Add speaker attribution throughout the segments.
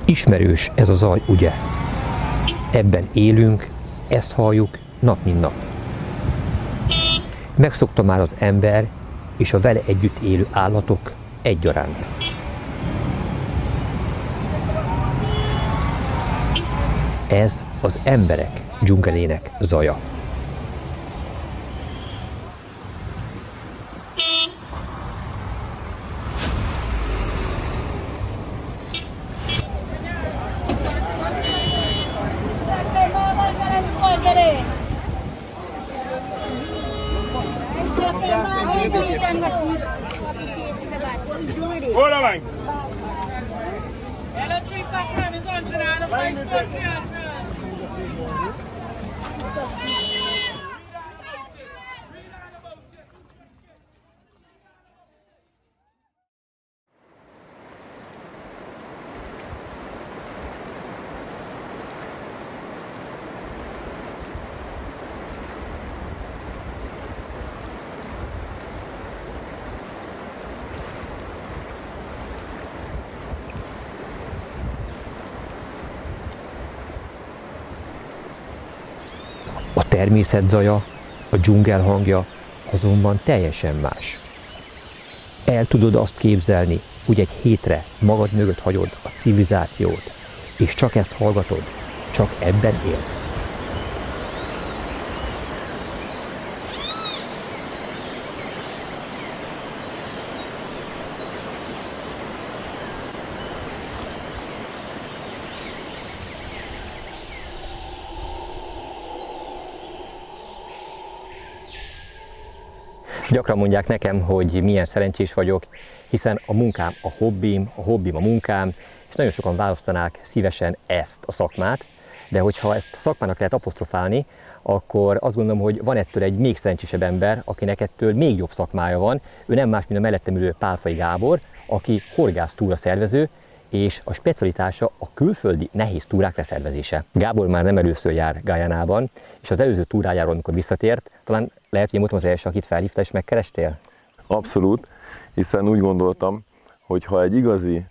Speaker 1: Ismerős ez a zaj, ugye? Ebben élünk, ezt halljuk nap mint nap. Megszokta már az ember és a vele együtt élő állatok egyaránt. Ez az emberek dzsungelének zaja.
Speaker 2: Hola, van.
Speaker 1: A természet zaja, a dzsungel hangja azonban teljesen más. El tudod azt képzelni, hogy egy hétre magad mögött hagyod a civilizációt, és csak ezt hallgatod, csak ebben élsz. Gyakran mondják nekem, hogy milyen szerencsés vagyok, hiszen a munkám a hobbim a munkám, és nagyon sokan választanák szívesen ezt a szakmát, de hogyha ezt szakmának lehet apostrofálni, akkor azt gondolom, hogy van ettől egy még szerencsésebb ember, akinek ettől még jobb szakmája van. Ő nem más, mint a mellettem ülő Pálfai Gábor, aki horgásztúra szervező, és a specialitása a külföldi nehéz túrák leszervezése. Gábor már nem először jár Guyanában, és az előző túrájáról, amikor visszatért, talán lehet, hogy én voltam az első, akit felhívta és megkerestél?
Speaker 3: Abszolút, hiszen úgy gondoltam, hogy ha egy igazi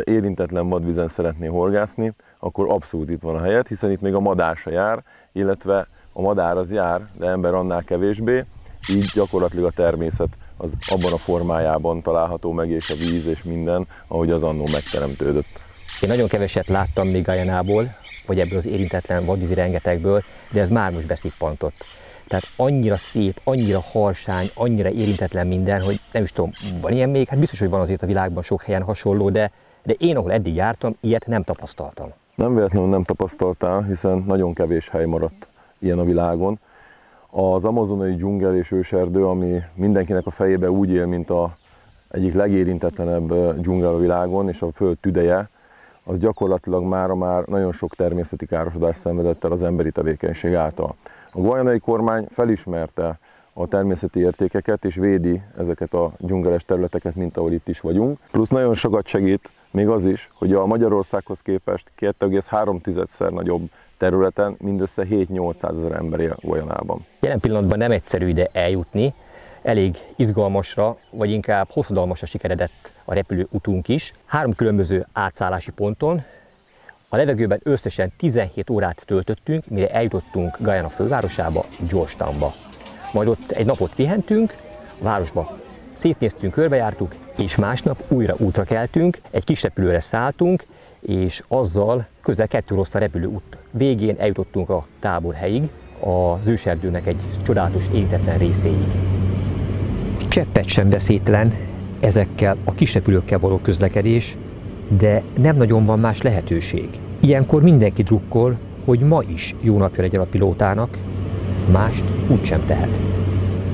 Speaker 3: érintetlen madvizen szeretné horgászni, akkor abszolút itt van a helyed, hiszen itt még a madár se jár, illetve a madár az jár, de ember annál kevésbé, így gyakorlatilag a természet az abban a formájában található meg, és a víz és minden, ahogy az annó megteremtődött.
Speaker 1: Én nagyon keveset láttam még Guyanából, vagy ebből az érintetlen vadvízi rengetegből, de ez már most beszippantott. Tehát annyira szép, annyira harsány, annyira érintetlen minden, hogy nem is tudom, van ilyen még? Hát biztos, hogy van azért a világban sok helyen hasonló, de én, ahol eddig jártam, ilyet nem tapasztaltam.
Speaker 3: Nem véletlenül nem tapasztaltál, hiszen nagyon kevés hely maradt ilyen a világon. Az amazonai dzsungel és őserdő, ami mindenkinek a fejébe úgy él, mint a egyik legérintetlenebb dzsungel a világon, és a föld tüdeje, az gyakorlatilag már nagyon sok természeti károsodást szenvedett el az emberi tevékenység által. A guyanai kormány felismerte a természeti értékeket, és védi ezeket a dzsungeles területeket, mint ahol itt is vagyunk. Plusz nagyon sokat segít még az is, hogy a Magyarországhoz képest 2,3-szer nagyobb területen mindössze 7-800 ezer ember él Guyanában.
Speaker 1: Jelen pillanatban nem egyszerű ide eljutni, elég izgalmasra, vagy inkább hosszadalmasra sikeredett a repülőutunk is. 3 különböző átszállási ponton, a levegőben összesen 17 órát töltöttünk, mire eljutottunk Guyana fővárosába, Georgetownba. Majd ott egy napot pihentünk, a városba szétnéztünk, körbejártuk, és másnap újra útra keltünk, egy kis repülőre szálltunk, és azzal közel 2 órás repülőút végén eljutottunk a táborhelyig, az őserdőnek egy csodálatos érintetlen részéig. Cseppet sem veszélytelen ezekkel a kis repülőkkel való közlekedés, de nem nagyon van más lehetőség. Ilyenkor mindenki drukkol, hogy ma is jó napja legyen a pilótának, mást úgysem tehet.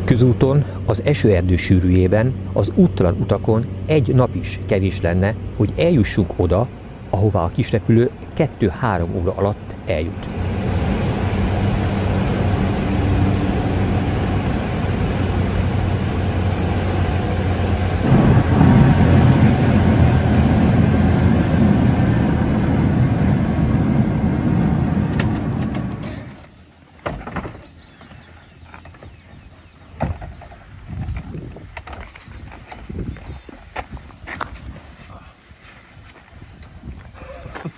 Speaker 1: Közúton, az esőerdő sűrűjében, az úttalan utakon egy nap is kevés lenne, hogy eljussunk oda, ahová a kisrepülő 2-3 óra alatt eljut.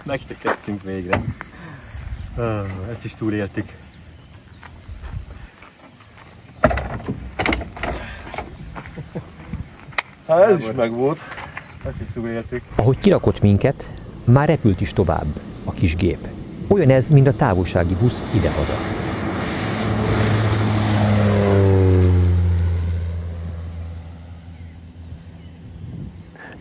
Speaker 1: Megtekedtünk végre. Ezt is túléltük.
Speaker 3: Hát ez is megvolt.
Speaker 1: Ezt is túléltük.
Speaker 2: Ahogy kirakott minket, már repült is tovább a kis gép. Olyan ez, mint a távolsági busz idehaza.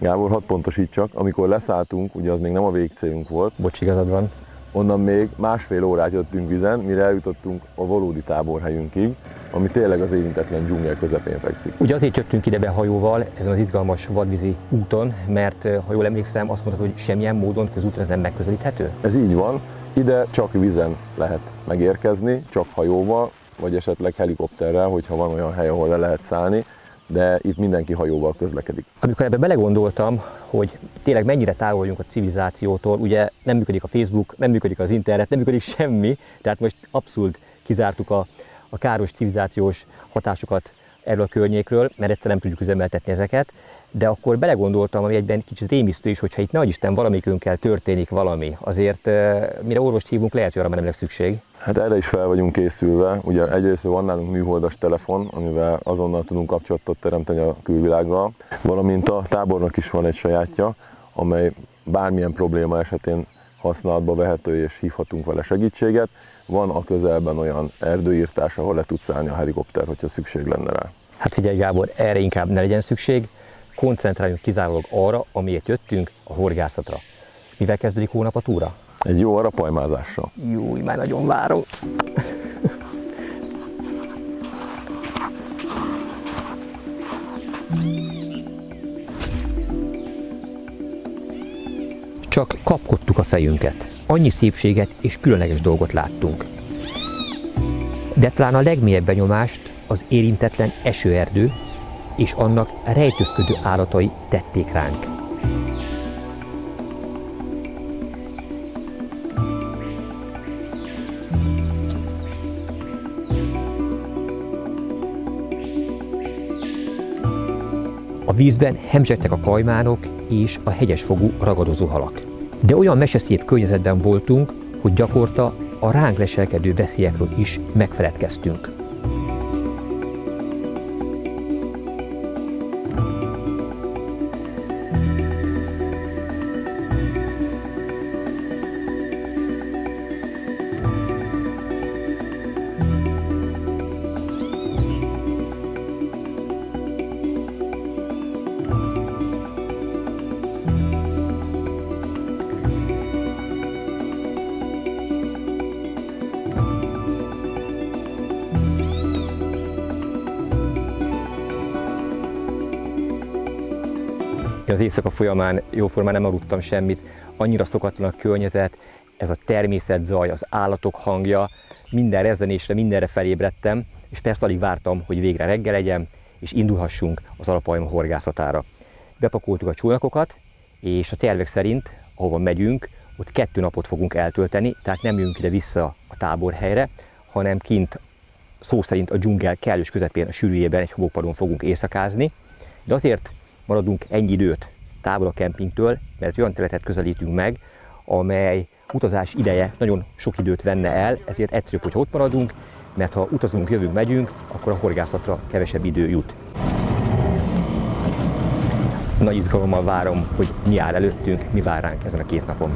Speaker 3: Gábor, hadd pontosítsak, amikor leszálltunk, ugye az még nem a végcélunk volt.
Speaker 1: Bocs, igazad van.
Speaker 3: Onnan még másfél órát jöttünk vizen, mire eljutottunk a valódi táborhelyünkig, ami tényleg az érintetlen dzsungel közepén fekszik.
Speaker 1: Ugye azért jöttünk ide be hajóval ezen az izgalmas vadvízi úton, mert ha jól emlékszem, azt mondtad, hogy semmilyen módon közúton ez nem megközelíthető?
Speaker 3: Ez így van, ide csak vízen lehet megérkezni, csak hajóval, vagy esetleg helikopterrel, hogyha van olyan hely, ahol le lehet szállni, de itt mindenki hajóval közlekedik.
Speaker 1: Amikor ebbe belegondoltam, hogy tényleg mennyire távol vagyunk a civilizációtól, ugye nem működik a Facebook, nem működik az internet, nem működik semmi, tehát most abszolút kizártuk a káros civilizációs hatásokat erről a környékről, mert egyszer nem tudjuk üzemeltetni ezeket, de akkor belegondoltam, ami egyben kicsit rémisztő is, hogyha itt nehogy Isten valamikünkkel történik valami, azért mire orvost hívunk, lehet, hogy arra már nem lesz szükség.
Speaker 3: Hát erre is fel vagyunk készülve. Ugye egyrészt van nálunk műholdas telefon, amivel azonnal tudunk kapcsolatot teremteni a külvilággal, valamint a tábornak is van egy sajátja, amely bármilyen probléma esetén használatba vehető és hívhatunk vele segítséget. Van a közelben olyan erdőírtás, ahol le tudsz állni a helikopter, hogyha szükség lenne rá.
Speaker 1: Hát figyelj Gábor, erre inkább ne legyen szükség, koncentráljunk kizárólag arra, amiért jöttünk, a horgászatra. Mivel kezdődik hónap a túra?
Speaker 3: Egy jó arapajmázással.
Speaker 1: Júj, már nagyon várom.
Speaker 2: Csak kapkodtuk a fejünket. Annyi szépséget és különleges dolgot láttunk. De talán a legmélyebb benyomást az érintetlen esőerdő és annak rejtőzködő állatai tették ránk. A vízben hemzsegtek a kajmánok és a hegyesfogú ragadozó halak. De olyan meseszép környezetben voltunk, hogy gyakorta a ránk leselkedő veszélyekről is megfeledkeztünk.
Speaker 1: Én az éjszaka folyamán jóformán nem aludtam semmit, annyira szokatlan a környezet, ez a természetzaj, az állatok hangja, minden rezzenésre, mindenre felébredtem, és persze alig vártam, hogy végre reggel legyen, és indulhassunk az arapajma horgászatára. Bepakoltuk a csónakokat, és a tervek szerint, ahova megyünk, ott 2 napot fogunk eltölteni, tehát nem jövünk ide vissza a táborhelyre, hanem kint szó szerint a dzsungel kellős közepén, a sűrűjében egy homokpadon fogunk éjszakázni, de azért maradunk ennyi időt távol a kempingtől, mert olyan területet közelítünk meg, amely utazás ideje nagyon sok időt venne el, ezért egyszerűbb, hogy ott maradunk, mert ha utazunk, jövünk, megyünk, akkor a horgászatra kevesebb idő jut. Nagy izgalommal várom, hogy mi áll előttünk, mi vár ránk ezen a 2 napon.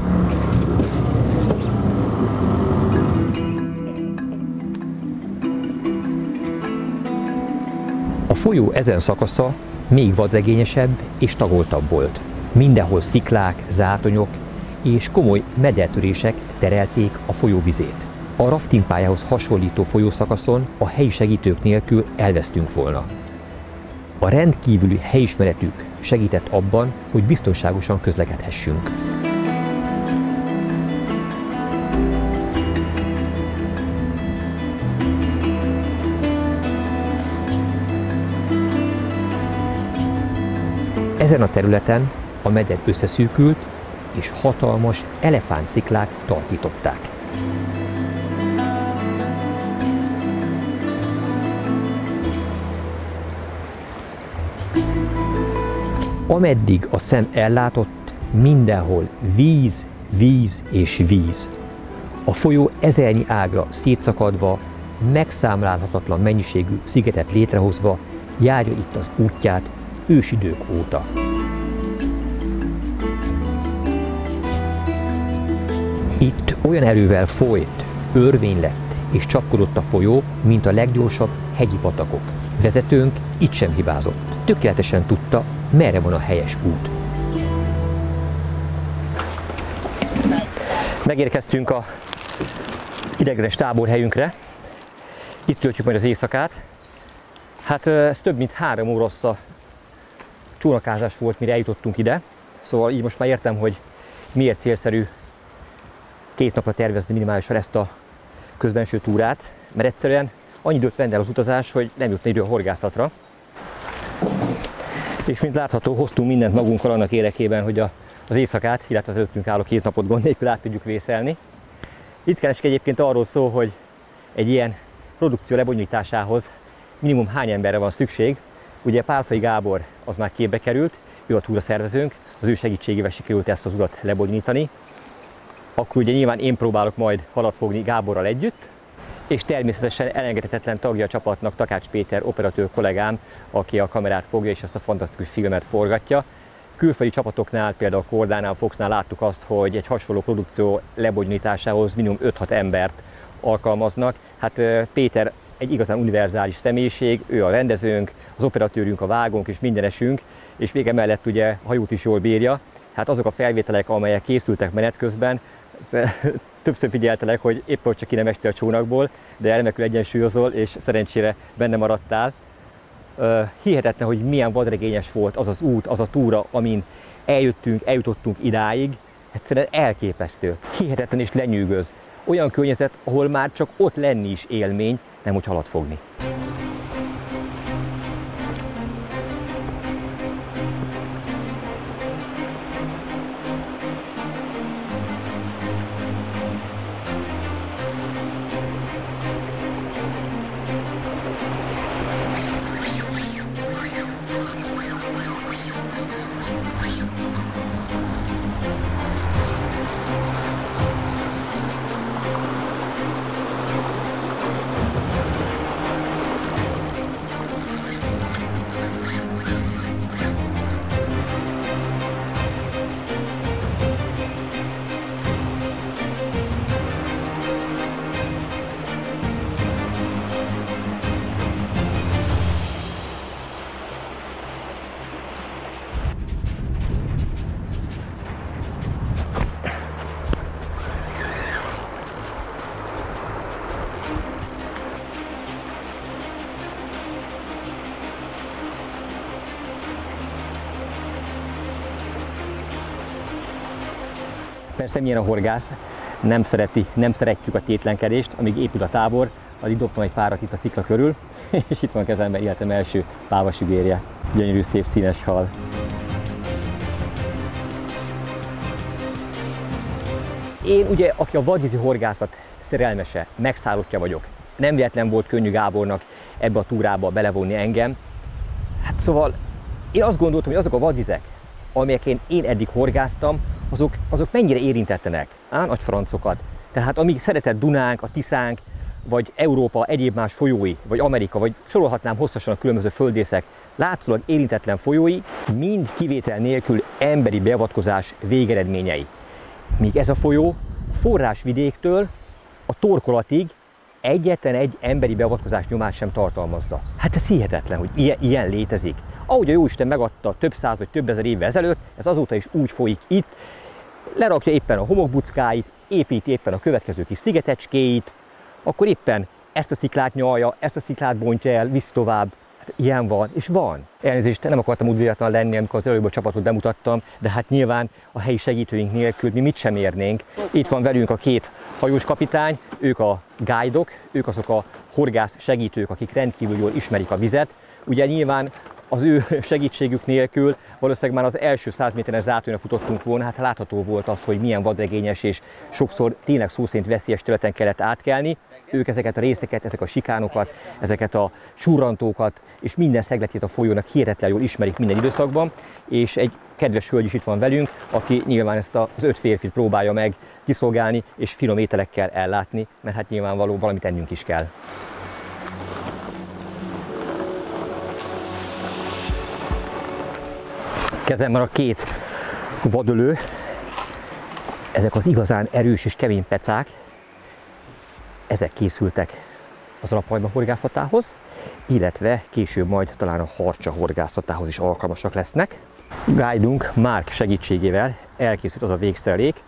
Speaker 2: A folyó ezen szakasza még vadregényesebb és tagoltabb volt. Mindenhol sziklák, zátonyok és komoly medertörések terelték a folyóvizét. A raftingpályához hasonlító folyószakaszon a helyi segítők nélkül elvesztünk volna. A rendkívüli helyismeretük segített abban, hogy biztonságosan közlekedhessünk. Ezen a területen a meder összeszűkült, és hatalmas elefántsziklák tarkították. Ameddig a szem ellátott, mindenhol víz, víz és víz. A folyó ezernyi ágra szétszakadva, megszámlálhatatlan mennyiségű szigetet létrehozva járja itt az útját ősidők óta. Itt olyan erővel folyt, örvény lett és csapkodott a folyó, mint a leggyorsabb hegyi patakok. Vezetőnk itt sem hibázott. Tökéletesen tudta, merre van a helyes út.
Speaker 1: Megérkeztünk a ideiglenes táborhelyünkre. Itt töltjük majd az éjszakát. Hát ez több mint 3 óra hossza csónakázás volt, mire eljutottunk ide. Szóval így most már értem, hogy miért célszerű 2 napra tervezni minimálisan ezt a közbenső túrát, mert egyszerűen annyi időt venne el az utazás, hogy nem jutna idő a horgászatra. És mint látható, hoztunk mindent magunkkal annak érdekében, hogy az éjszakát, illetve az előttünk álló 2 napot gond nélkül át tudjuk vészelni. Itt keresik egyébként arról szól, hogy egy ilyen produkció lebonyolításához minimum hány emberre van szükség. Ugye Pálfai Gábor az már képbe került, ő a túraszervezőnk, az ő segítségével sikerült ezt az utat lebonyolítani. Akkor ugye nyilván én próbálok majd halat fogni Gáborral együtt, és természetesen elengedhetetlen tagja a csapatnak Takács Péter operatőr kollégám, aki a kamerát fogja és ezt a fantasztikus filmet forgatja. Külföldi csapatoknál, például a Kordánál, Foxnál láttuk azt, hogy egy hasonló produkció lebonyolításához minimum 5-6 embert alkalmaznak. Hát Péter egy igazán univerzális személyiség, ő a rendezőnk, az operatőrünk, a vágónk és mindenesünk, és még emellett ugye a hajót is jól bírja. Hát azok a felvételek, amelyek készültek menet közben, többször figyeltelek, hogy épp hogy csak ki nem estél a csónakból, de remekül egyensúlyozol, és szerencsére benne maradtál. Hihetetlen, hogy milyen vadregényes volt az az út, az a túra, amin eljutottunk idáig. Egyszerűen elképesztő. Hihetetlen és lenyűgöz. Olyan környezet, ahol már csak ott lenni is élmény, nem hogy halat fogni. Persze milyen a horgász, nem szeretjük a tétlenkedést, amíg épül a tábor, addig dobtam egy párat itt a szikla körül, és itt van kezemben életem első pávasügérje, gyönyörű szép színes hal. Én ugye, aki a vadvízi horgászat szerelmese, megszállottja vagyok. Nem véletlen volt könnyű Gábornak ebbe a túrába belevonni engem. Hát szóval én azt gondoltam, hogy azok a vadvizek, amelyeken én eddig horgáztam, azok mennyire érintettenek, nagy francokat. Tehát amíg szeretett Dunánk, a Tiszánk, vagy Európa egyéb más folyói, vagy Amerika, vagy sorolhatnám hosszasan a különböző földrészek, látszólag érintetlen folyói, mind kivétel nélkül emberi beavatkozás végeredményei. Míg ez a folyó forrásvidéktől a torkolatig egyetlen egy emberi beavatkozás nyomát sem tartalmazza. Hát ez hihetetlen, hogy ilyen létezik. Ahogy a Jóisten megadta több száz vagy több ezer évvel ezelőtt, ez azóta is úgy folyik itt, lerakja éppen a homokbuckáit, építi éppen a következő kis szigetecskéit, akkor éppen ezt a sziklát nyalja, ezt a sziklát bontja el, visz tovább. Hát ilyen van, és van. Elnézést, nem akartam udvariatlan lenni, amikor az előbb a csapatot bemutattam, de hát nyilván a helyi segítőink nélkül mi mit sem érnénk. Itt van velünk a 2 hajós kapitány, ők a guide-ok, ők azok a horgász segítők, akik rendkívül jól ismerik a vizet. Ugye nyilván az ő segítségük nélkül valószínűleg már az első 100 méteres zátonyra futottunk volna, hát látható volt az, hogy milyen vadregényes és sokszor tényleg szó szerint veszélyes területen kellett átkelni. ők ezeket a részeket, ezek a sikánokat, ezeket a surrantókat, és minden szegletét a folyónak hihetetlen jól ismerik minden időszakban, és egy kedves hölgy is itt van velünk, aki nyilván ezt az 5 férfit próbálja meg kiszolgálni, és finom ételekkel ellátni, mert hát nyilvánvaló valamit ennünk is kell. Kezemben a 2 vadölő, ezek az igazán erős és kemény pecák, ezek készültek az arapajma horgászatához, illetve később majd talán a harcsa horgászatához is alkalmasak lesznek. Guide-unk Mark segítségével elkészült az a végszerelék,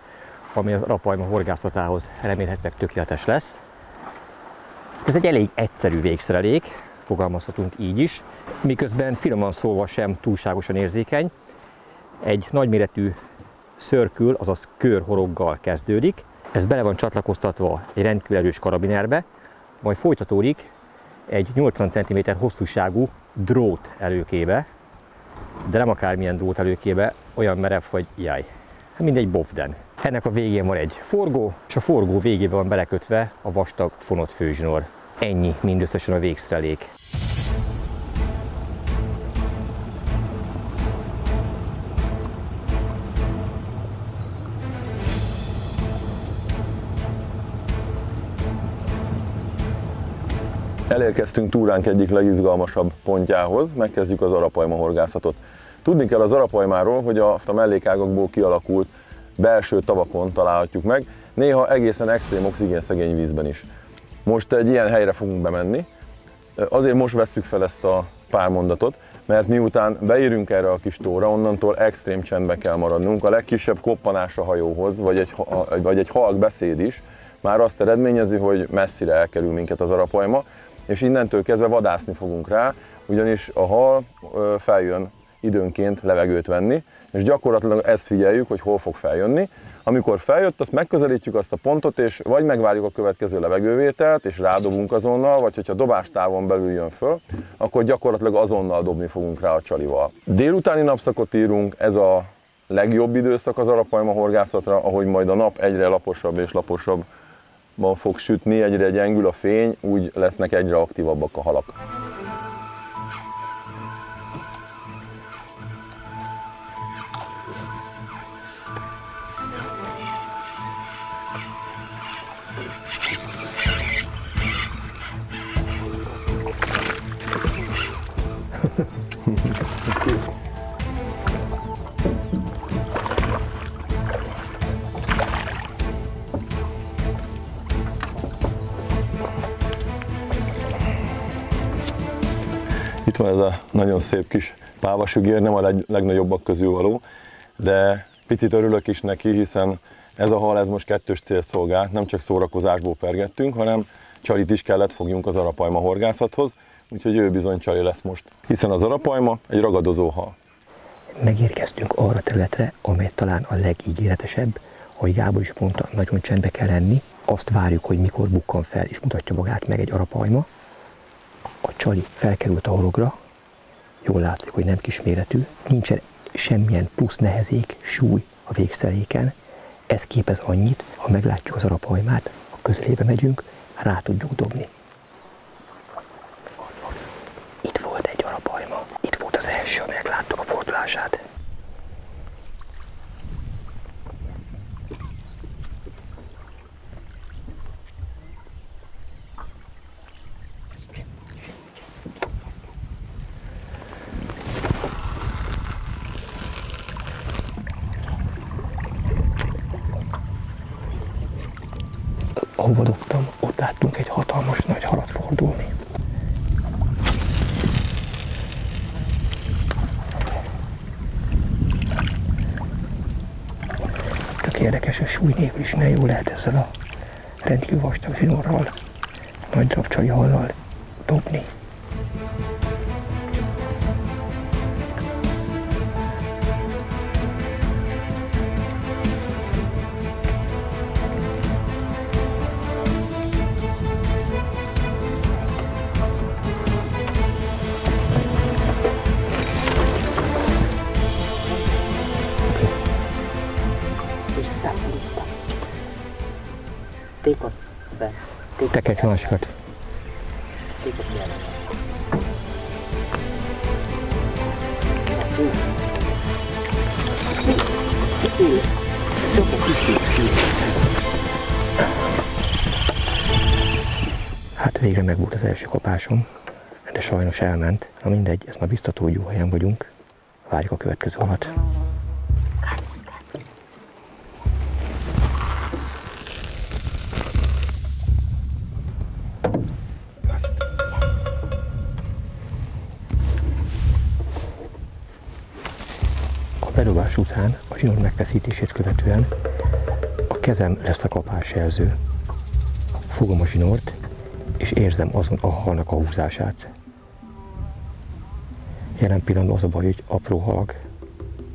Speaker 1: ami az arapajma horgászatához remélhetőleg tökéletes lesz. Ez egy elég egyszerű végszerelék, fogalmazhatunk így is, miközben finoman szólva sem túlságosan érzékeny. Egy nagyméretű szörkül, azaz körhoroggal kezdődik. Ez bele van csatlakoztatva egy rendkívül erős karabinerbe, majd folytatódik egy 80 cm hosszúságú drót előkébe, de nem akármilyen drót előkébe, olyan merev, hogy jaj, mint egy bofden. Ennek a végén van egy forgó, és a forgó végében van belekötve a vastag fonott főzsinór. Ennyi mindösszesen a végszerelék.
Speaker 3: Elérkeztünk túránk egyik legizgalmasabb pontjához, megkezdjük az arapajma horgászatot. Tudni kell az arapajmáról, hogy a mellékágakból kialakult belső tavakon találhatjuk meg, néha egészen extrém oxigénszegény vízben is. Most egy ilyen helyre fogunk bemenni, azért most vesszük fel ezt a pár mondatot, mert miután beérünk erre a kis tóra, onnantól extrém csendbe kell maradnunk. A legkisebb koppanás a hajóhoz, vagy egy halk beszéd is már azt eredményezi, hogy messzire elkerül minket az arapajma, és innentől kezdve vadászni fogunk rá, ugyanis a hal feljön időnként levegőt venni, és gyakorlatilag ezt figyeljük, hogy hol fog feljönni. Amikor feljött, azt megközelítjük azt a pontot, és vagy megvárjuk a következő levegővételt, és rádobunk azonnal, vagy hogyha dobástávon belül jön föl, akkor gyakorlatilag azonnal dobni fogunk rá a csalival. Délutáni napszakot írunk, ez a legjobb időszak az arapajma horgászatra, ahogy majd a nap egyre laposabb és laposabban fog sütni, egyre gyengül a fény, úgy lesznek egyre aktívabbak a halak. Itt van ez a nagyon szép kis pávasügér, nem a legnagyobbak közül való, de picit örülök is neki, hiszen ez a hal ez most kettős célt szolgál, nem csak szórakozásból pergettünk, hanem csalit is kellett fogjunk az arapajma horgászathoz, úgyhogy ő bizony csali lesz most, hiszen az arapajma egy ragadozó hal.
Speaker 1: Megérkeztünk arra területre, amely talán a legígéretesebb, ahogy Gábor is mondta, nagyon csendbe kell lenni. Azt várjuk, hogy mikor bukkan fel és mutatja magát meg egy arapajma. A csali felkerült a horogra, jól látszik, hogy nem kisméretű, nincsen semmilyen plusz nehezék, súly a végszeréken. Ez képez annyit, ha meglátjuk az arapajmát, a közelébe megyünk, rá tudjuk dobni. Itt volt egy arapajma, itt volt az első, aminek láttuk a fordulását. Ahova dobtam, ott láttunk egy hatalmas nagy halat fordulni. Csak érdekes, hogy súly nélkül is milyen jó lehet ezzel a rendkívül vastag zsinórral, nagy darab csali hallal dobni. Take Tekerj másikat. Hát végre megvolt az első kapásom, de sajnos elment. Na mindegy, ez már biztató, hogy jó helyen vagyunk. Várjuk a következő halat. A bedobás után, a zsinór megfeszítését követően a kezem lesz a kapásjelző. Fogom a zsinort, és érzem azon a halnak a húzását. Jelen pillanatban az a baj, hogy apró halak,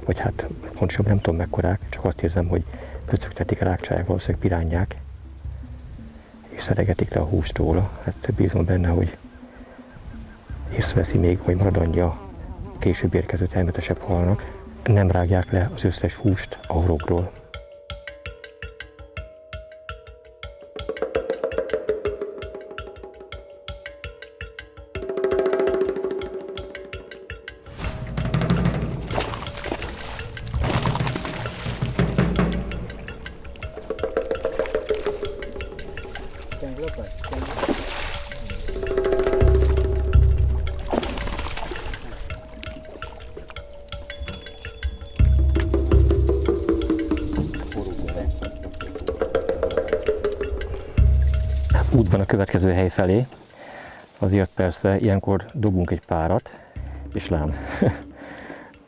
Speaker 1: vagy hát pontosabban nem tudom mekkorák, csak azt érzem, hogy pöcögtetik, rákcsálják, valószínűleg pirányák, és szeregetik le a húst róla. Hát bízom benne, hogy észreveszi még, hogy marad anyja a később érkező természetesebb halnak. Nem rágják le az összes húst a horogról. Útban a következő hely felé, azért persze ilyenkor dobunk egy párat, és lám,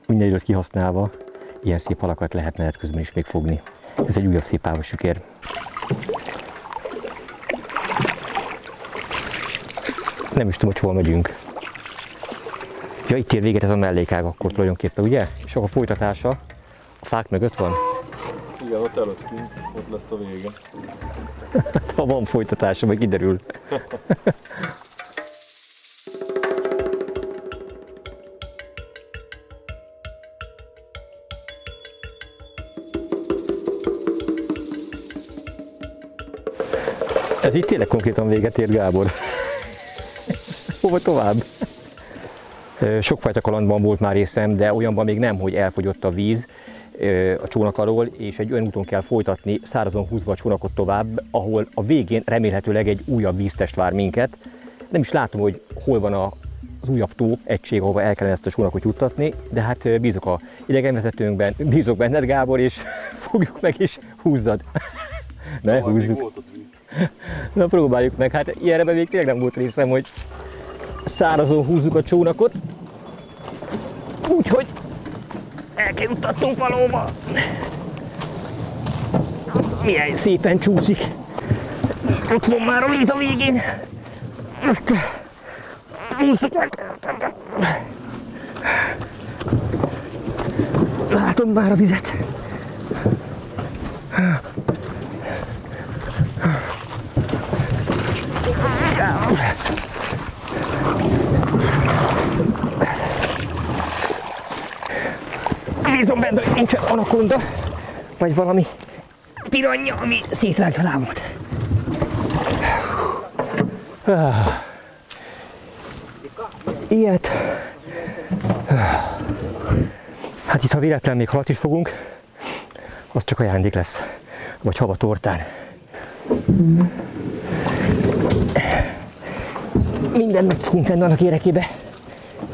Speaker 1: minden időt kihasználva ilyen szép halakat lehet menet közben is még fogni. Ez egy újabb szép pávos sükér. Nem is tudom, hogy hol megyünk. Ja, itt ér véget ez a mellékág akkor tulajdonképpen, ugye? És akkor a folytatása a fák mögött van?
Speaker 3: Igen, ott előttünk, ott lesz a vége.
Speaker 1: Ha van folytatása, majd kiderül. Ez itt tényleg konkrétan véget ér, Gábor. Hova tovább? Sokfajta kalandban volt már részem, de olyanban még nem, hogy elfogyott a víz a csónak alól, és egy olyan úton kell folytatni, szárazon húzva a csónakot tovább, ahol a végén remélhetőleg egy újabb víztest vár minket. Nem is látom, hogy hol van az újabb tó egység, ahova el kellene ezt a csónakot juttatni, de hát bízok a idegenvezetőnkben, bízok benned, Gábor, és fogjuk meg és húzzad. Ne, húzzuk. Na, próbáljuk meg, hát ilyenre még tényleg nem volt részem, hogy szárazon húzzuk a csónakot, úgyhogy el kell juttatnunk valóba. Milyen szépen csúszik. Ott van már a víz a végén. Most húzzuk meg. Látom már a vizet. Bízom benne, hogy nincsen anakonda, vagy valami piranya, ami szétrágja a lábamat. Ilyet. Hát itt, ha véletlen még halat is fogunk, az csak ajándék lesz, vagy hava tortán. Mindent meg fogunk tenni annak érdekében,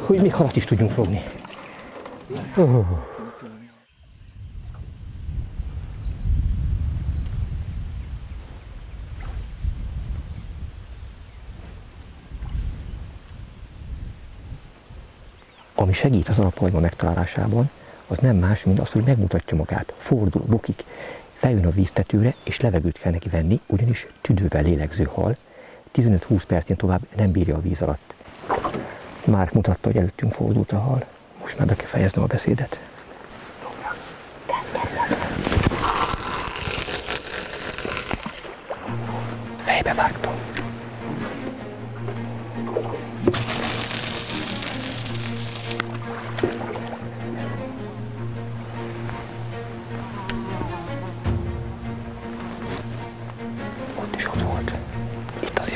Speaker 1: hogy még halat is tudjunk fogni. Ami segít az alaphagyma megtalálásában, az nem más, mint az, hogy megmutatja magát, fordul, bukik, feljön a víztetőre, és levegőt kell neki venni, ugyanis tüdővel lélegző hal 15-20 percnél tovább nem bírja a víz alatt. Már mutatta, hogy előttünk fordult a hal. Most már be kell fejeznem a beszédet. Fejbe vágtam. Ott is ott volt. Itt az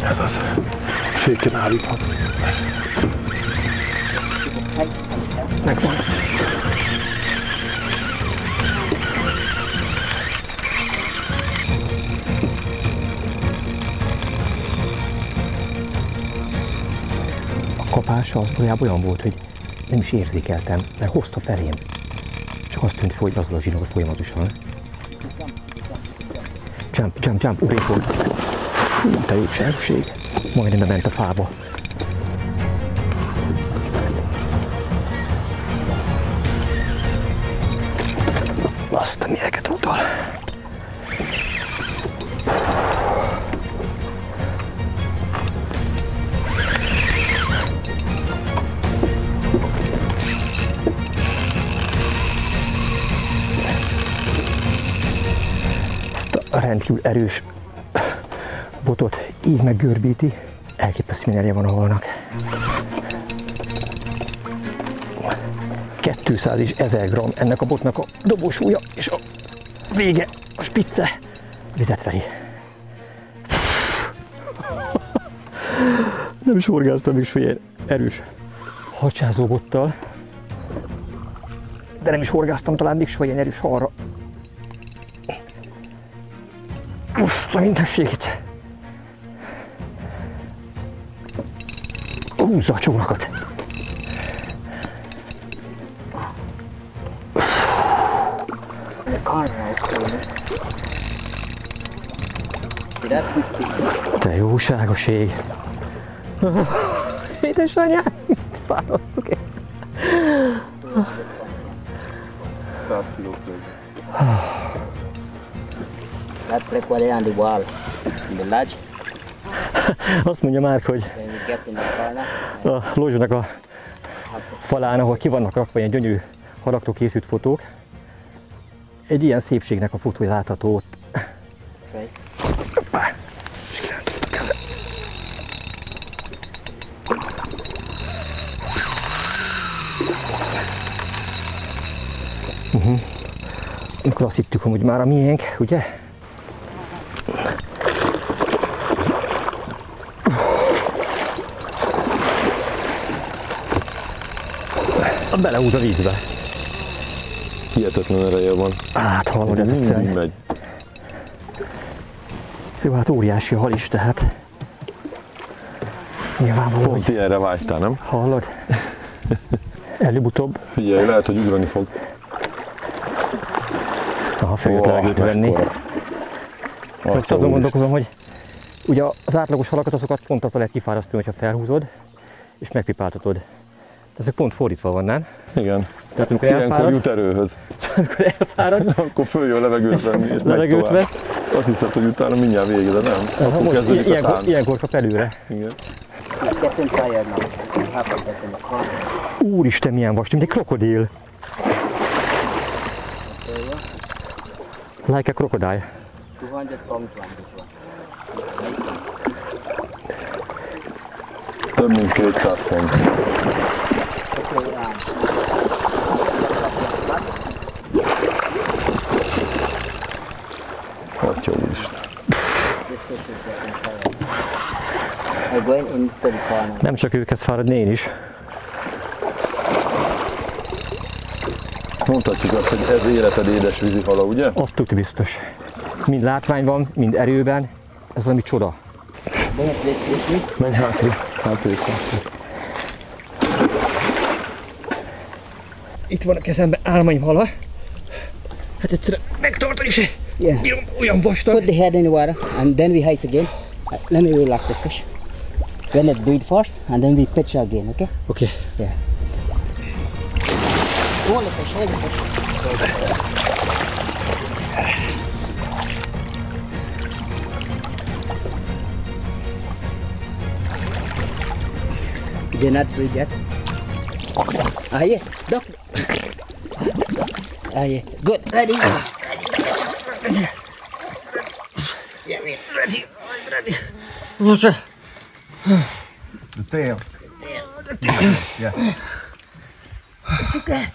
Speaker 3: Ez az. Féken állíthat.
Speaker 1: Megvan. A kapása az valójában olyan volt, hogy nem is érzékeltem, mert hozta felém. Csak azt tűnt, hogy azzal a zsinór folyamatosan. Jump, jump, jump, uré fog. Hú, te jóságoség. Majdnem bement a fába. Azt a méreket utal. A rendkívül erős botot így meggörbíti. Elképesztő milyen ereje van a halnak. 200 és 1000 g ennek a botnak a dobósúlya, és a vége, a spicce vizet veri. Nem is horgáztam is ilyen erős hacsázó bottal, de nem is horgáztam talán még soha ilyen erős halra. Azt a mindességét! Húzza a csónakat! Te jóságoség! Édesanyám! Fárasztok én!
Speaker 3: 100 kilók még.
Speaker 4: That's like what they on the wall in the lodge.
Speaker 1: Azt mondja már, hogy
Speaker 4: When you get in the corner,
Speaker 1: a lózsnak a falán, ahol ki vannak rakva ilyen gyönyörű halaktól készült fotók, egy ilyen szépségnek a fotója látható ott.
Speaker 4: right?
Speaker 1: Amikor azt hittük, hogy már a miénk, ugye? Belehúz a vízbe.
Speaker 3: Hihetetlen ereje van.
Speaker 1: Hát hallod, ez
Speaker 3: Mindig
Speaker 1: egyszerűen.
Speaker 3: megy.
Speaker 1: Jó, hát óriási a hal is, tehát nyilvánvaló,
Speaker 3: Pont
Speaker 1: hogy
Speaker 3: ilyenre vágytál, nem?
Speaker 1: hallod. Előbb-utóbb,
Speaker 3: Figyelj, lehet, hogy ugrani fog.
Speaker 1: ha följött levegőt venni. Most azon gondolkozom, hogy ugye az átlagos halakat azokat pont azzal lehet kifárasztani, hogyha felhúzod és megpipáltatod. De ezek pont fordítva van, nem?
Speaker 3: Igen.
Speaker 1: Tehát amikor
Speaker 3: Ilyenkor
Speaker 1: elfárad,
Speaker 3: jut erőhöz.
Speaker 1: amikor elfárad,
Speaker 3: Akkor följön levegőt venni, és megy
Speaker 1: levegőt
Speaker 3: tovább.
Speaker 1: vesz,
Speaker 3: Azt hiszed, hogy utána mindjárt vége, de nem. Akkor
Speaker 1: most
Speaker 3: kezdődik a tánc.
Speaker 1: ilyenkor kap előre.
Speaker 3: Igen.
Speaker 4: It's getting tired now. You have to get in the corner.
Speaker 1: Úristen, milyen vas, mint egy krokodil. Like a crocodile.
Speaker 4: 200 pounds one, this one.
Speaker 3: Több mint 200 font.
Speaker 4: Okay,
Speaker 3: Atya úristen.
Speaker 4: this fish is getting tired. I'm going into the corner.
Speaker 1: Nem csak ők, ez fáradni én is.
Speaker 3: Mondhatjuk azt, hogy ez életed édes vízihala, ugye?
Speaker 1: Azt tuti biztos. Mind látvány van, mind erőben. Ez valami csoda.
Speaker 4: Bring it with me.
Speaker 3: Menj hátrébb. Hátrébb.
Speaker 1: Itt van a kezemben álmaim hala. Hát egyszerűen megtartani se.
Speaker 4: Yeah.
Speaker 1: Olyan vastag.
Speaker 4: Put the head in the water and then we hike again. Let me relax the fish. When it breathe first and then we pitch again, okay?
Speaker 1: Oké.
Speaker 4: Yeah. Hold the fish, hold the fish. Did not breathe yet. Yeah, duck. Yeah, good. Ready? Yeah, ready.
Speaker 3: The tail. Yeah.
Speaker 4: It's okay.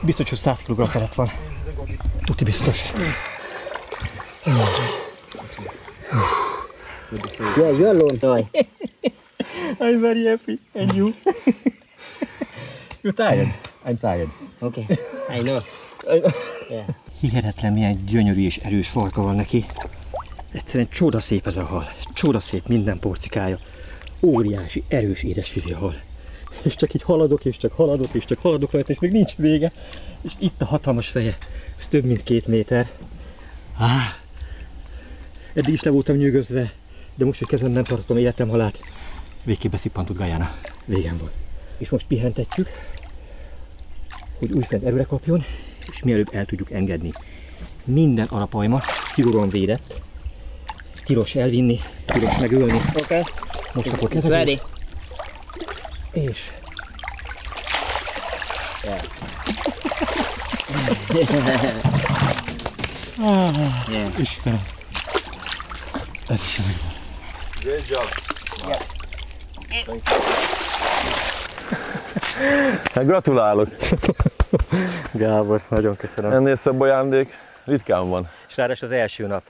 Speaker 1: Biztos, hogy 100 kg felett van. Tuti biztos.
Speaker 4: with the food. Yeah, you're alone, Toy.
Speaker 1: I'm very happy. And you? You're tired? I'm tired.
Speaker 4: Okay, I know. Yeah.
Speaker 1: Hihetetlen, milyen gyönyörű és erős farka van neki. Egyszerűen csodaszép ez a hal. Csodaszép minden porcikája. Óriási, erős édesvízi hal. És csak így haladok, és csak haladok, és csak haladok rajta, és még nincs vége. És itt a hatalmas feje. Ez több mint 2 méter. Eddig is le voltam nyűgözve, de most, hogy kezemben tartom életem halát, végképp beszippantott Guyana. Végem van. És most pihentetjük, hogy újfent erőre kapjon, és mielőbb el tudjuk engedni. Minden arapajma szigorúan védett. Tilos elvinni, tilos megölni.
Speaker 4: Okay.
Speaker 1: Most kapott
Speaker 4: It's ready.
Speaker 1: És...
Speaker 4: Yeah.
Speaker 1: Istenem! Ez is megvan.
Speaker 3: Great job. Hát gratulálok!
Speaker 1: Gábor, nagyon köszönöm.
Speaker 3: Ennél szebb ajándék ritkán van.
Speaker 1: És ráadásul az első nap.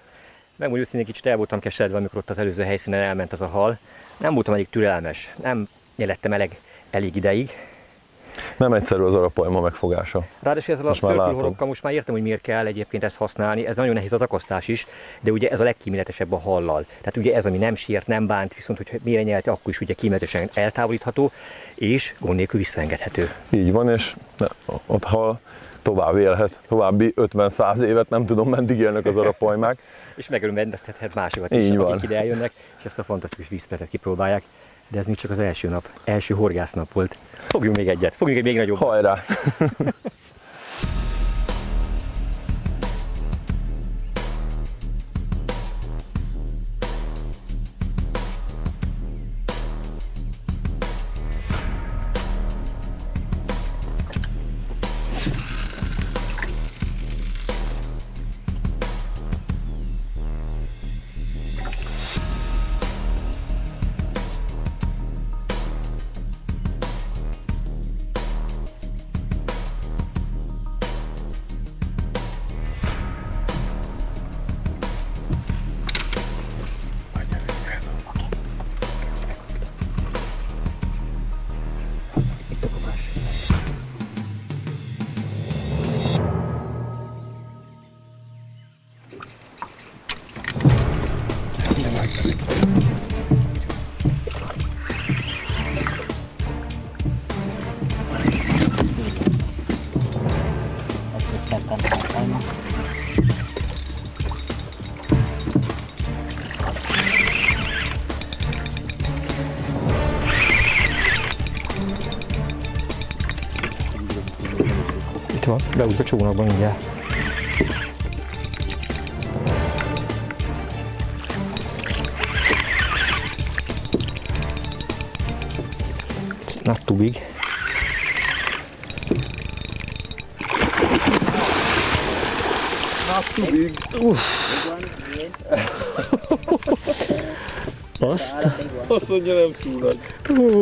Speaker 1: Megmondjuk őszintén, kicsit el voltam keseredve, amikor ott az előző helyszínen elment az a hal. Nem voltam elég türelmes, nem nyelettem elég ideig.
Speaker 3: Nem egyszerű az arapajma megfogása.
Speaker 1: Ráadásul ezzel a szörpülhorokkal most már értem, hogy miért kell egyébként ezt használni. Ez nagyon nehéz az akasztás is, de ugye ez a legkíméletesebb a hallal. Tehát ugye ez, ami nem sért, nem bánt, viszont hogyha mélyre nyelte, akkor is ugye kíméletesen eltávolítható, és gond nélkül visszaengedhető.
Speaker 3: Így van, és ott hal tovább élhet, további 50-100 évet, nem tudom, meddig élnek az arapajmák.
Speaker 1: És megörömbeneztethet másokat is, akik ide eljönnek, és ezt a fantasztikus vízterületet kipróbálják. De ez még csak az első nap, első horgásznap volt. Fogjunk még egyet, fogjunk egy még nagyobb.
Speaker 3: Hajrá!
Speaker 1: Itt van, beújt a csónakban mindjárt. It's not too big.
Speaker 3: Not too big.
Speaker 1: Azt
Speaker 3: mondja, nem túl nagy.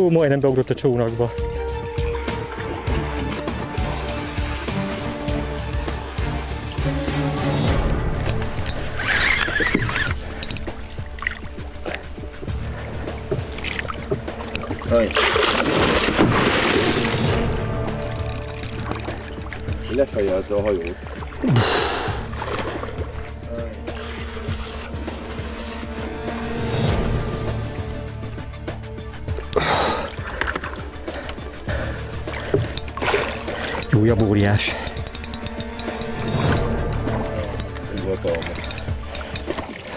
Speaker 1: majdnem beugrott a csónakba.
Speaker 3: Lefejelte a hajót.
Speaker 1: Újabb óriás.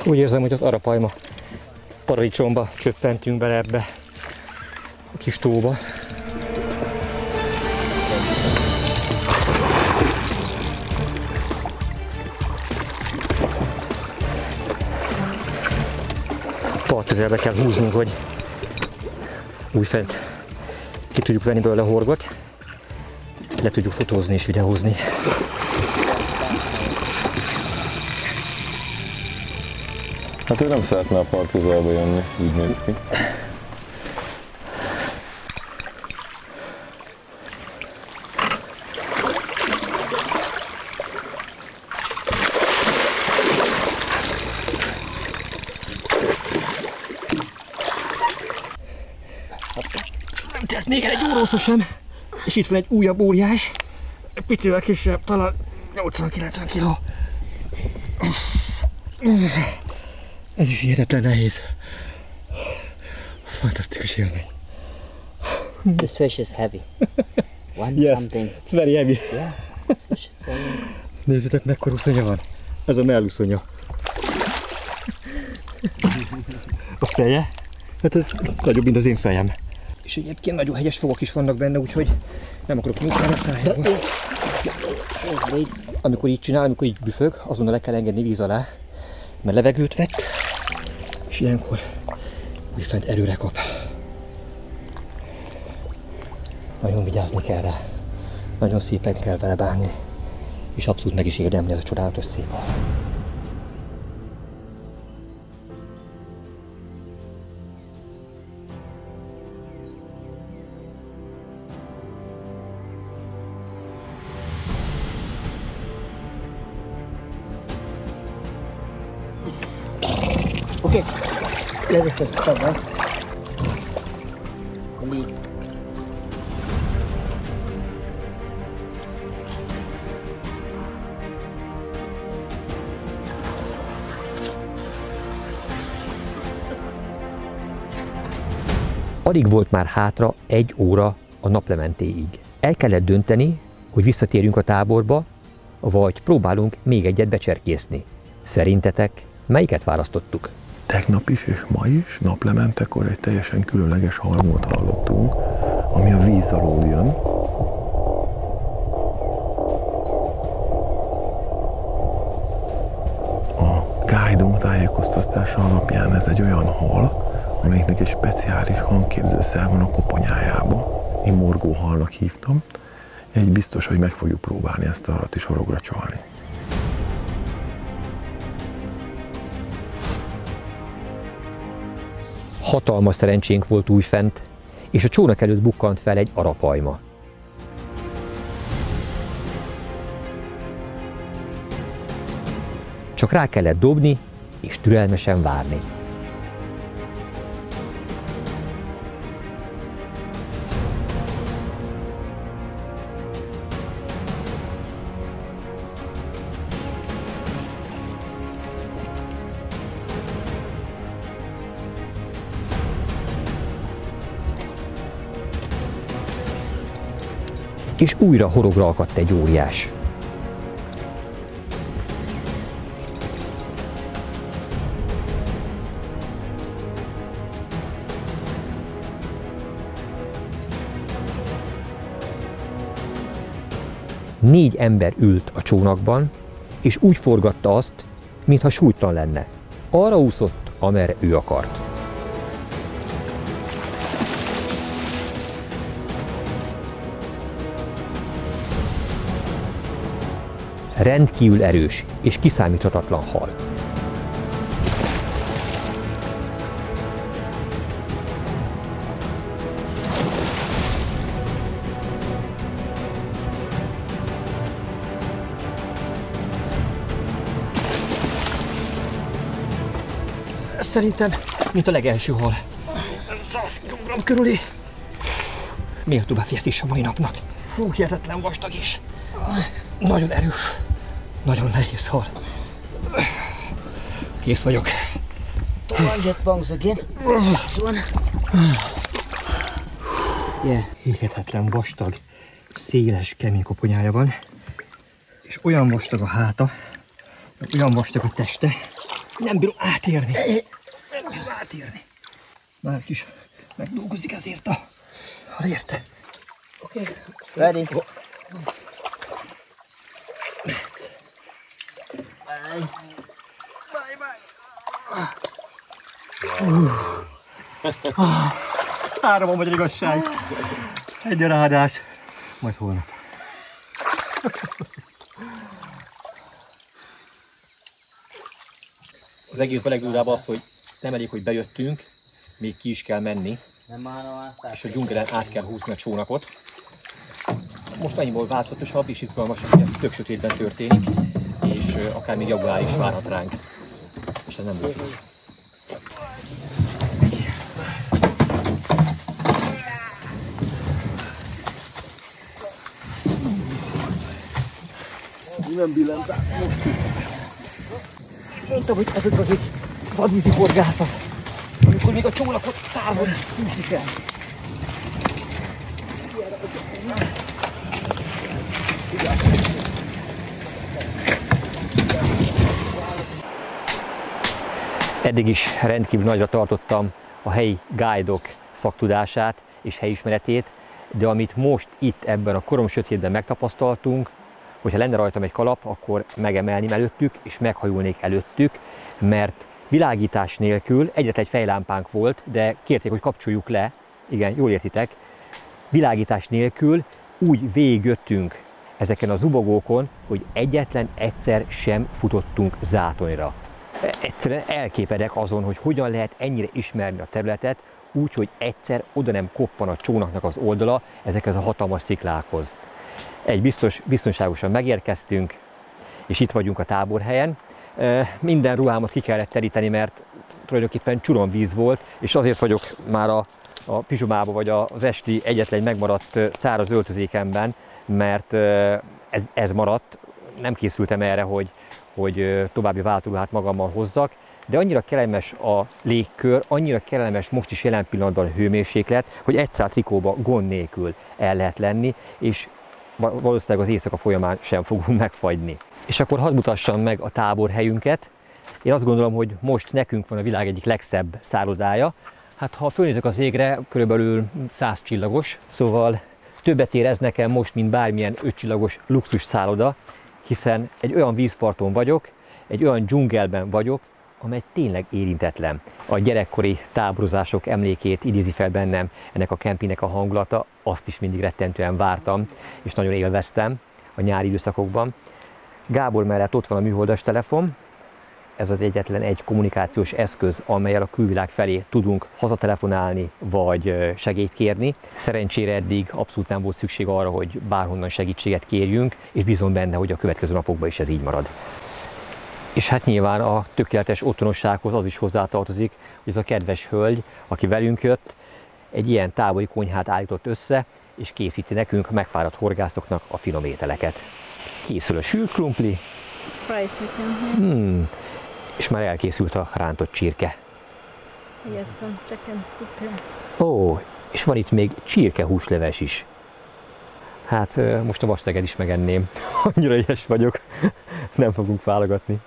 Speaker 1: Úgy érzem, hogy az arapajma paradicsomba csöppentünk bele ebbe a kis tóba. Part közelbe kell húznunk, hogy újfent ki tudjuk venni belőle a horgot, le tudjuk fotózni és videózni.
Speaker 3: Hát ő nem szeretne a part közelbe jönni, úgy néz ki.
Speaker 1: mert még egy órósza sem. És itt van egy újabb óriás. Picivel kisebb, talán 80-90 kiló. Ez is hihetetlen nehéz. Fantasztikus élmény.
Speaker 4: This fish is heavy.
Speaker 1: Yes,
Speaker 4: Something.
Speaker 1: it's very heavy.
Speaker 4: Yeah, this fish is very heavy.
Speaker 1: Nézzétek, mekkora uszonya van. Ez a mellúszonya. A feje? Hát ez nagyobb, mint az én fejem. És egyébként nagyon hegyes fogok is vannak benne, úgyhogy nem akarok nyitni a szájából. Amikor így csinál, amikor így büfög, azonnal le kell engedni víz alá, mert levegőt vett, és ilyenkor újfent erőre kap. Nagyon vigyázni kell rá, nagyon szépen kell vele bánni, és abszolút meg is érdemli ez a csodálatos szép hal.
Speaker 4: Okay, let us just cover. Please.
Speaker 2: Alig volt már hátra 1 óra a naplementéig. El kellett dönteni, hogy visszatérjünk a táborba, vagy próbálunk még egyet becserkészni. Szerintetek melyiket választottuk?
Speaker 3: Tegnap is és ma is naplementekor egy teljesen különleges halmot hallottunk, ami a víz alól jön. A guide-unk tájékoztatása alapján ez egy olyan hal, amelyiknek egy speciális hangképzőszer van a koponyájában. Én morgóhalnak hívtam. Egy biztos, hogy meg fogjuk próbálni ezt a halat is horogra csalni.
Speaker 2: Hatalmas szerencsénk volt újfent, és a csónak előtt bukkant fel egy arapajma. Csak rá kellett dobni, és türelmesen várni. És újra horogra akadt egy óriás. Négy ember ült a csónakban, és úgy forgatta azt, mintha súlytalan lenne. Arra úszott, amerre ő akart. Rendkívül erős és kiszámíthatatlan hal.
Speaker 1: Szerintem, mint a legelső hal. 100 kg körüli. Méltó befejezés a mai napnak. Hú, hihetetlen vastag is. Nagyon erős. Nagyon nehéz hal. Kész vagyok.
Speaker 4: 200 pounds again. This one. Yeah.
Speaker 1: Hihetetlen vastag, széles, kemény koponyája van. És olyan vastag a háta, olyan vastag a teste, nem bírom átérni. Nem bírom átérni. Már is megdolgozik ezért a hal érte.
Speaker 4: Okay. Ready.
Speaker 1: Három a magyar igazság. Egy a ráadás. Majd holnap. Az egész legdurvább az, hogy nem elég, hogy bejöttünk, még ki is kell menni, és a dzsungelen át kell húzni a csónakot. Most annyiból változatosabb és izgalmasabb, hogy ez tök sötétben történik, és akár még jaguár is várhat ránk. És ez nem volt jó.
Speaker 3: nem billent át most.
Speaker 1: Mondtam, hogy ez az egy vadvízi horgászat, amikor még a csónakot távol húzni kell. Eddig is rendkívül nagyra tartottam a helyi guide-ok szaktudását és helyismeretét, de amit most itt ebben a korom sötétben megtapasztaltunk, hogyha lenne rajtam egy kalap, akkor megemelném előttük és meghajolnék előttük, mert világítás nélkül egyetlen egy fejlámpánk volt, de kérték, hogy kapcsoljuk le, igen, jól értitek, világítás nélkül úgy végigjöttünk ezeken a zubogókon, hogy egyetlen egyszer sem futottunk zátonyra. Egyszerűen elképedek azon, hogy hogyan lehet ennyire ismerni a területet, úgy, hogy egyszer oda nem koppan a csónaknak az oldala ezekhez a hatalmas sziklákhoz. Biztonságosan megérkeztünk, és itt vagyunk a táborhelyen. Minden ruhámat ki kellett teríteni, mert tulajdonképpen csuromvíz volt, és azért vagyok már a pizsomába, vagy az esti egyetlen megmaradt száraz öltözékemben, mert ez maradt. Nem készültem erre, hogy további váltóruhát magammal hozzak, de annyira kellemes a légkör, annyira kellemes most is jelen pillanatban a hőmérséklet, hogy egy szál trikóba gond nélkül el lehet lenni, és valószínűleg az éjszaka folyamán sem fogunk megfagyni. És akkor hadd mutassam meg a táborhelyünket. Én azt gondolom, hogy most nekünk van a világ egyik legszebb szállodája. Hát ha fölnézek az égre, körülbelül 100 csillagos, szóval többet ér ez nekem most, mint bármilyen 5 csillagos luxus szálloda, hiszen egy olyan vízparton vagyok, egy olyan dzsungelben vagyok, amely tényleg érintetlen. A gyerekkori táborozások emlékét idézi fel bennem ennek a kempingnek a hangulata, azt is mindig rettentően vártam, és nagyon élveztem a nyári időszakokban. Gábor mellett ott van a műholdas telefon, ez az egyetlen egy kommunikációs eszköz, amellyel a külvilág felé tudunk hazatelefonálni, vagy segélyt kérni. Szerencsére eddig abszolút nem volt szükség arra, hogy bárhonnan segítséget kérjünk, és bízom benne, hogy a következő napokban is ez így marad. És hát nyilván a tökéletes otthonossághoz az is hozzátartozik, hogy ez a kedves hölgy, aki velünk jött, egy ilyen tábori konyhát állított össze, és készíti nekünk a megfáradt horgászoknak a finom ételeket. Készül a sült krumpli, és már elkészült a rántott csirke. Ó, és van itt még csirkehúsleves is. Hát most a vastaget is megenném. Annyira éhes vagyok, nem fogunk válogatni.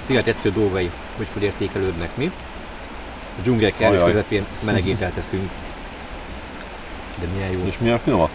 Speaker 1: Szigát egyszerű dolgai, hogy értékelődnek mi. A dzsungel kerülés közepén meleg ételt teszünk. De milyen jó.
Speaker 3: És milyen finom?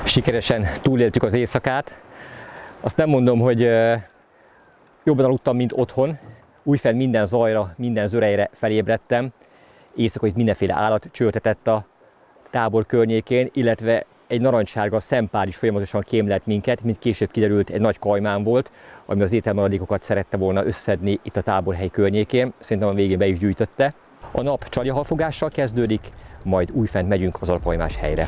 Speaker 1: Sikeresen túléltük az éjszakát. Azt nem mondom, hogy jobban aludtam, mint otthon. Újfent minden zajra, minden zörejre felébredtem. Éjszaka itt mindenféle állat csörtetett a tábor környékén, illetve egy narancssárga szempár is folyamatosan kémlelt minket, mint később kiderült, egy nagy kajmán volt, ami az ételmaradékokat szerette volna összedni itt a táborhely környékén. Szerintem a végén be is gyűjtötte. A nap csaljahalfogással kezdődik, majd újfent megyünk az alapajmás helyre.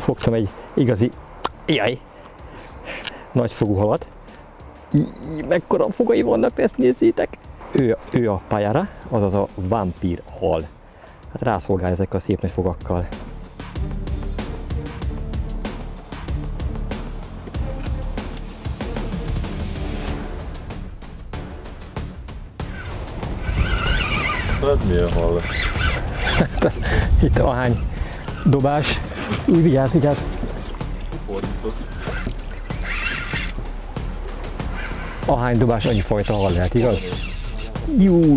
Speaker 1: Fogtam egy igazi, nagyfogú halat. Mekkora fogai vannak, ezt nézzétek! Ő a pályára, azaz a vámpír hal. Hát rászolgál ezekkel a szép nagy fogakkal.
Speaker 3: Ez milyen hal lesz?
Speaker 1: Itt ahány dobás. Úgy vigyázz, vigyázz.
Speaker 3: Fordított.
Speaker 1: Ahány dobás, annyi fajta hal lehet, igaz? Jú,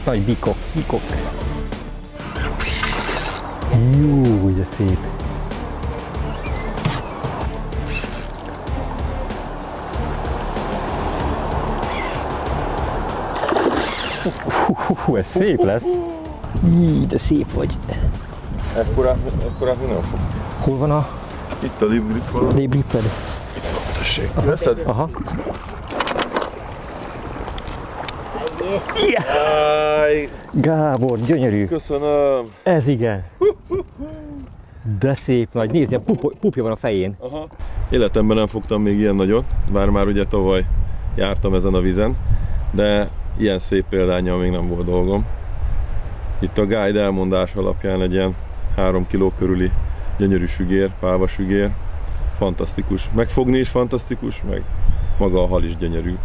Speaker 1: nagy bikok, bikok. Jú, de szép. Ez szép lesz. Így, de szép vagy.
Speaker 3: Ekkorát mi nem fog?
Speaker 1: Hol van a
Speaker 3: Itt a librip valami.
Speaker 1: lébriped?
Speaker 3: Tessék, veszed?
Speaker 1: Aha.
Speaker 3: Áj,
Speaker 1: Gábor, gyönyörű.
Speaker 3: köszönöm.
Speaker 1: Ez igen. De szép nagy. Nézd, ilyen pupja van a fején.
Speaker 3: Aha. Életemben nem fogtam még ilyen nagyot, bár már ugye tavaly jártam ezen a vizen, de ilyen szép példánnyal még nem volt dolgom. Itt a guide elmondás alapján egy ilyen 3 kg körüli gyönyörű sügér, pálvasügér. Fantasztikus. Megfogni is fantasztikus, meg maga a hal is gyönyörű.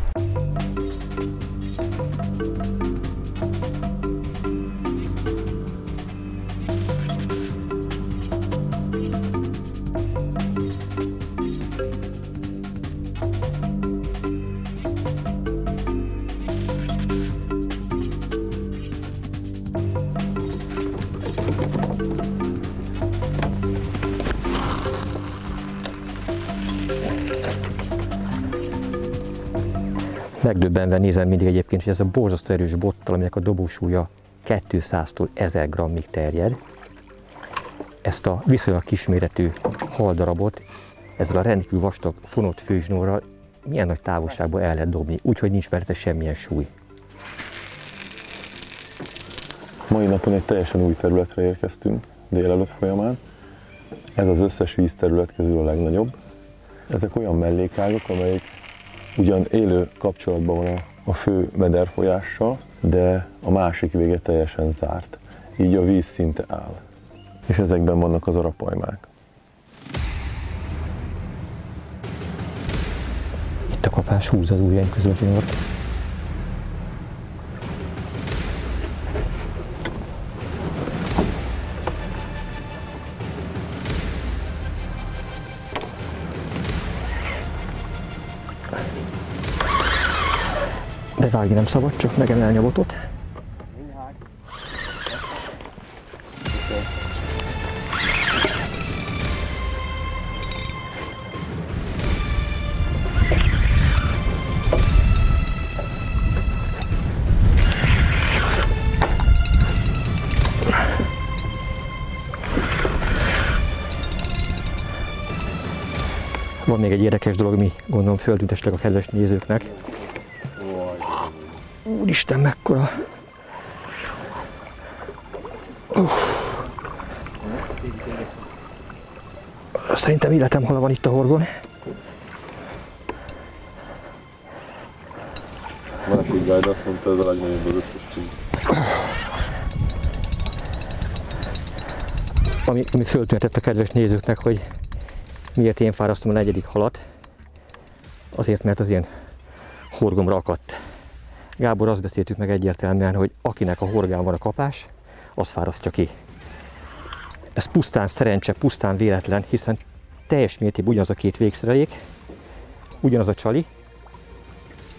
Speaker 1: Megdöbbenve nézem mindig egyébként, hogy ez a borzasztó erős bottal, aminek a dobósúlya 200-tól 1000 g-ig terjed. Ezt a viszonylag kisméretű haldarabot ezzel a rendkívül vastag fonott főzsnórral milyen nagy távolságba el lehet dobni, úgyhogy nincs mellette semmilyen súly.
Speaker 3: Mai napon egy teljesen új területre érkeztünk délelőtt folyamán. Ez az összes vízterület közül a legnagyobb. Ezek olyan mellékágak, amelyek ugyan élő kapcsolatban van a fő mederfolyással, de a másik vége teljesen zárt. Így a víz szinte áll. És ezekben vannak az arapajmák.
Speaker 1: Itt a kapás húz az ujjaim közül, gyönyörű. De vágni nem szabad, csak megemelni a botot. Van még egy érdekes dolog, ami gondolom földtűnt esetleg a kedves nézőknek. Úristen, mekkora! Szerintem életem hala van itt a horgon.
Speaker 3: A másik guide azt mondta, ez a legnagyobb az összes csík.
Speaker 1: Ami föltűnhetett a kedves nézőknek, hogy miért én fárasztom a 4. halat. Azért, mert az ilyen horgomra akadt. Gábor, azt beszéltük meg egyértelműen, hogy akinek a horgán van a kapás, az fárasztja ki. Ez pusztán szerencse, pusztán véletlen, hiszen teljes mértékben ugyanaz a két végszerelék, ugyanaz a csali.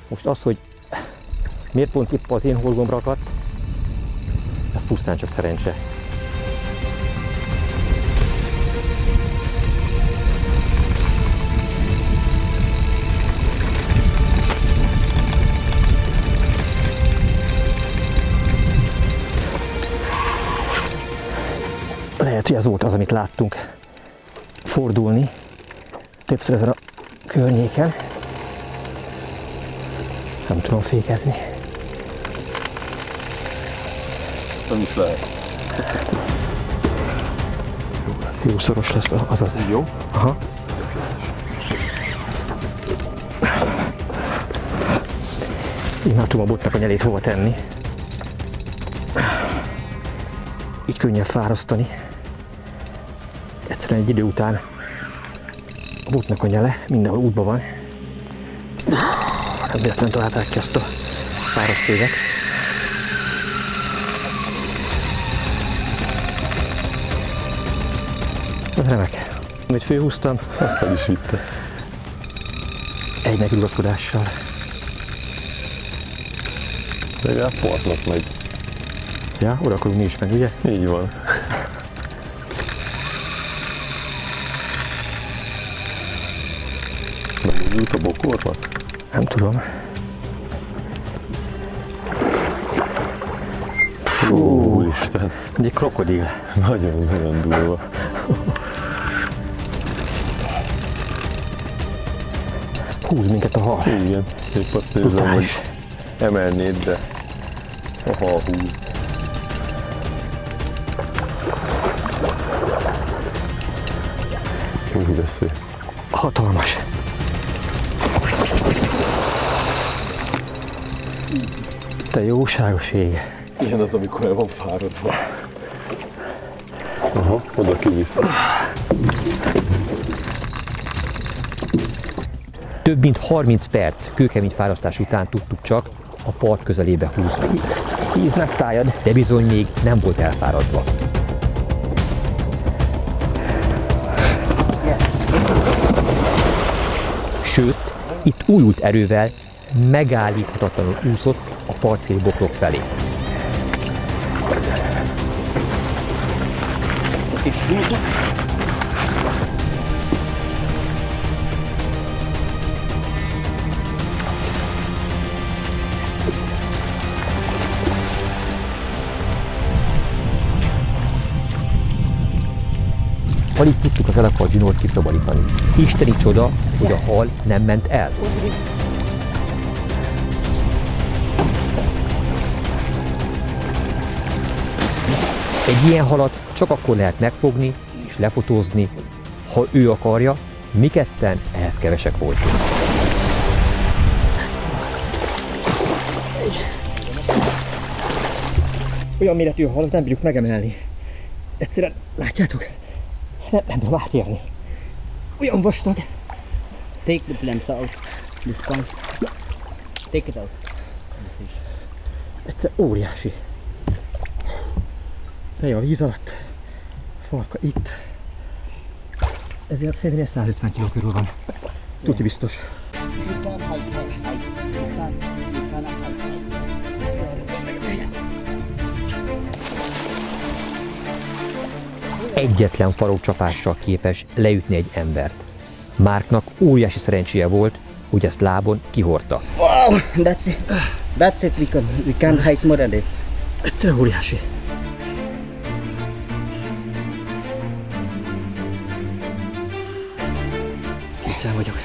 Speaker 1: Most az, hogy miért pont épp az én horgomra akadt, ez pusztán csak szerencse. Lehet, hogy ez volt az, amit láttunk fordulni többször ezen a környéken. Nem tudom fékezni.
Speaker 3: Nem is lehet.
Speaker 1: Jó szoros lesz, azaz.
Speaker 3: Jó?
Speaker 1: Aha. Így már tudom a botnak a nyelét hova tenni. Így könnyebb fárasztani. Egyszerűen egy idő után a botnak a nyele mindenhol útban van. Nem véletlenül találták ki azt a fárasztéget. remek. Amit főhúztam,
Speaker 3: Azt el is vitte.
Speaker 1: egy megrugaszkodással.
Speaker 3: Legalább partnak megy.
Speaker 1: Ja, oda akarunk mi is meg, ugye?
Speaker 3: Így van. Megindult a bokornak?
Speaker 1: Nem tudom.
Speaker 3: Úristen,
Speaker 1: Egy krokodil.
Speaker 3: nagyon durva.
Speaker 1: Húz minket a hal.
Speaker 3: Igen, épp azt nézem, hogy
Speaker 1: Brutális.
Speaker 3: emelnéd, de a hal húz. De szép.
Speaker 1: Hatalmas. Te jóságos ég.
Speaker 3: Ilyen az, amikor el van fáradva. Aha, oda kivisz.
Speaker 2: Több mint 30 perc kőkemény fárasztás után tudtuk csak a part közelébe húzni.
Speaker 1: Híznak szájad.
Speaker 2: De bizony még nem volt elfáradva. Sőt, itt újult erővel megállíthatatlanul úszott a partszéli bokrok felé. Alig tudtuk az elakart zsinort kiszabadítani. Isteni csoda, hogy a hal nem ment el. Egy ilyen halat csak akkor lehet megfogni és lefotózni, ha ő akarja, mi ketten ehhez kevesek voltunk.
Speaker 1: Olyan méretű a halat nem bírjuk megemelni. Egyszerűen, látjátok? Nem tudom átérni. Olyan vastag.
Speaker 4: Take the plants out. This one. Take it out.
Speaker 1: Egyszer óriási. Feje a víz alatt. Farka itt. Ezért szerintem 150 kg körül van. Tuti biztos.
Speaker 4: You can't hide. You cannot hide.
Speaker 2: Egyetlen farokcsapással képes leütni egy embert. Marknak óriási szerencséje volt, hogy ezt lábon kihordta.
Speaker 4: Wow, that's it. That's it. We can't hide more than this.
Speaker 1: Egyszer óriási. Készen vagyok.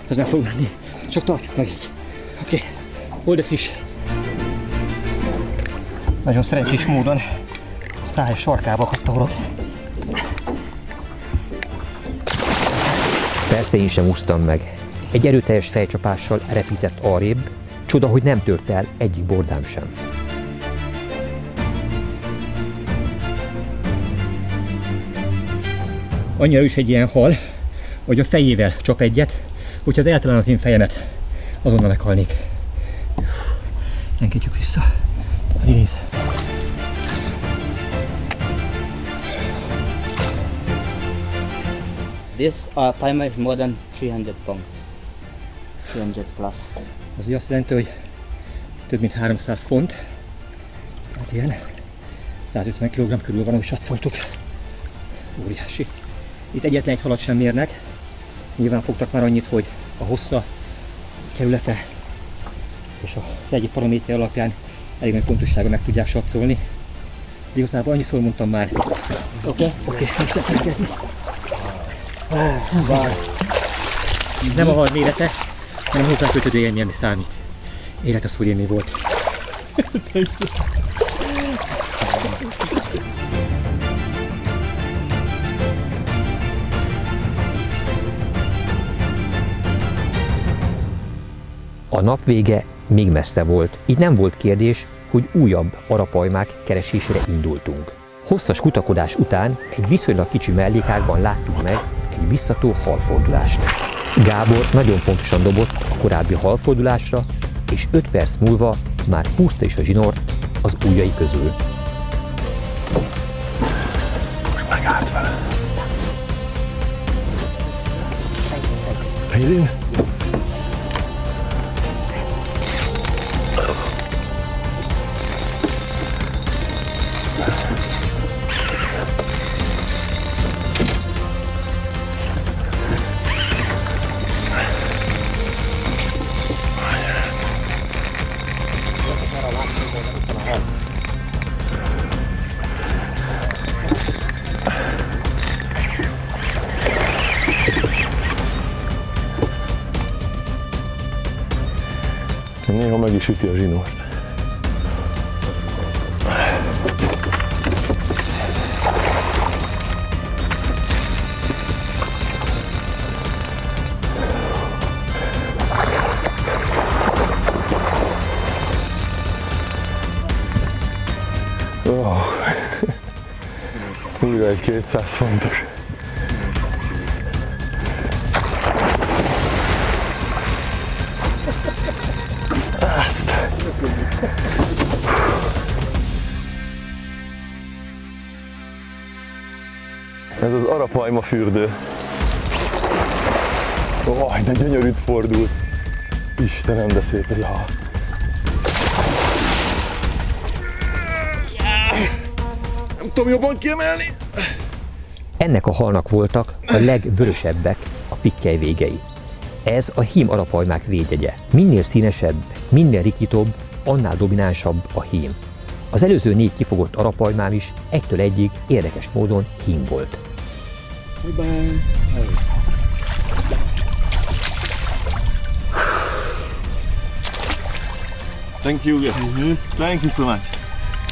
Speaker 1: Ez nem fog menni. Csak tartsuk meg így. Oké. Hold the fish. Nagyon szerencsés módon a száj sarkába akadta horog.
Speaker 2: Persze én sem úsztam meg. Egy erőteljes fejcsapással repített arrébb, csoda, hogy nem tört el egyik bordám sem.
Speaker 1: Annyira is egy ilyen hal, hogy a fejével csap egyet, hogyha az eltalálna az én fejemet, azonnal meghalnék. Engedjük vissza. Nézd.
Speaker 4: This Paima is more than 300 pounds. 300 plus.
Speaker 1: Az ugye azt jelenti, hogy több mint 300 font. Hát ilyen 150 kg körül van, ahogy satszoltuk. Óriási. Itt egyetlen egy halat sem mérnek. Nyilván fogtak már annyit, hogy a hossza, kerülete és az egyik paraméter alapján elég nagy pontossága meg tudják satszolni. Igazából annyiszor mondtam már. Oké, most lehet megkérni. Nem a hal mérete, hanem hozzá kötődő élmény, ami számít. Élet az, hogy élmény volt.
Speaker 2: A nap vége még messze volt, így nem volt kérdés, hogy újabb arapajmák keresésére indultunk. Hosszas kutakodás után egy viszonylag kicsi mellékágban láttuk meg egy biztató halfordulást. Gábor nagyon pontosan dobott a korábbi halfordulásra, és 5 perc múlva már húzta is a zsinort az ujjai közül.
Speaker 3: Most megállt vele. Hélin? Néha meg is üti a zsinort. Újra egy 200 fontos. Ez az Arapajma fürdő. Vaj, de gyönyörűt fordult. Istenem, de szép ez a hal. Nem tudom jobban kiemelni.
Speaker 2: Ennek a halnak voltak a legvörösebbek a pikkely végei. Ez a hím arapajmák védjegye. Minél színesebb, minél rikítóbb, annál dominánsabb a hím. Az előző 4 kifogott arapajmám is egytől egyig érdekes módon hím volt.
Speaker 3: Thank you, thank you so much.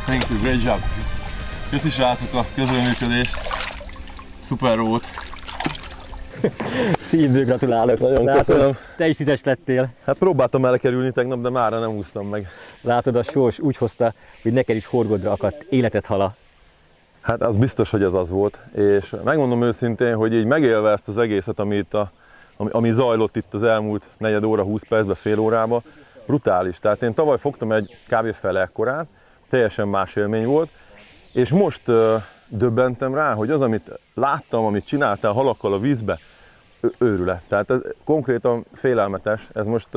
Speaker 3: Thank you, great job. Köszi srácok a közreműködést. Szuper volt.
Speaker 1: Szívből gratulálok.
Speaker 3: Nagyon köszönöm.
Speaker 1: Te is vizes lettél.
Speaker 3: Hát próbáltam elekerülni tegnap, de mára nem úsztam meg.
Speaker 1: Látod, a sors úgy hozta, hogy neked is horgodra akadt életed hala.
Speaker 3: Hát az biztos, hogy ez az volt, és megmondom őszintén, hogy így megélve ezt az egészet, ami zajlott itt az elmúlt negyed óra, 20 percben, fél órában, brutális. Tehát én tavaly fogtam egy kb. Fele ekkorát, teljesen más élmény volt, és most döbbentem rá, hogy az, amit láttam, amit csináltál halakkal a vízbe, őrület. Tehát ez konkrétan félelmetes, ez most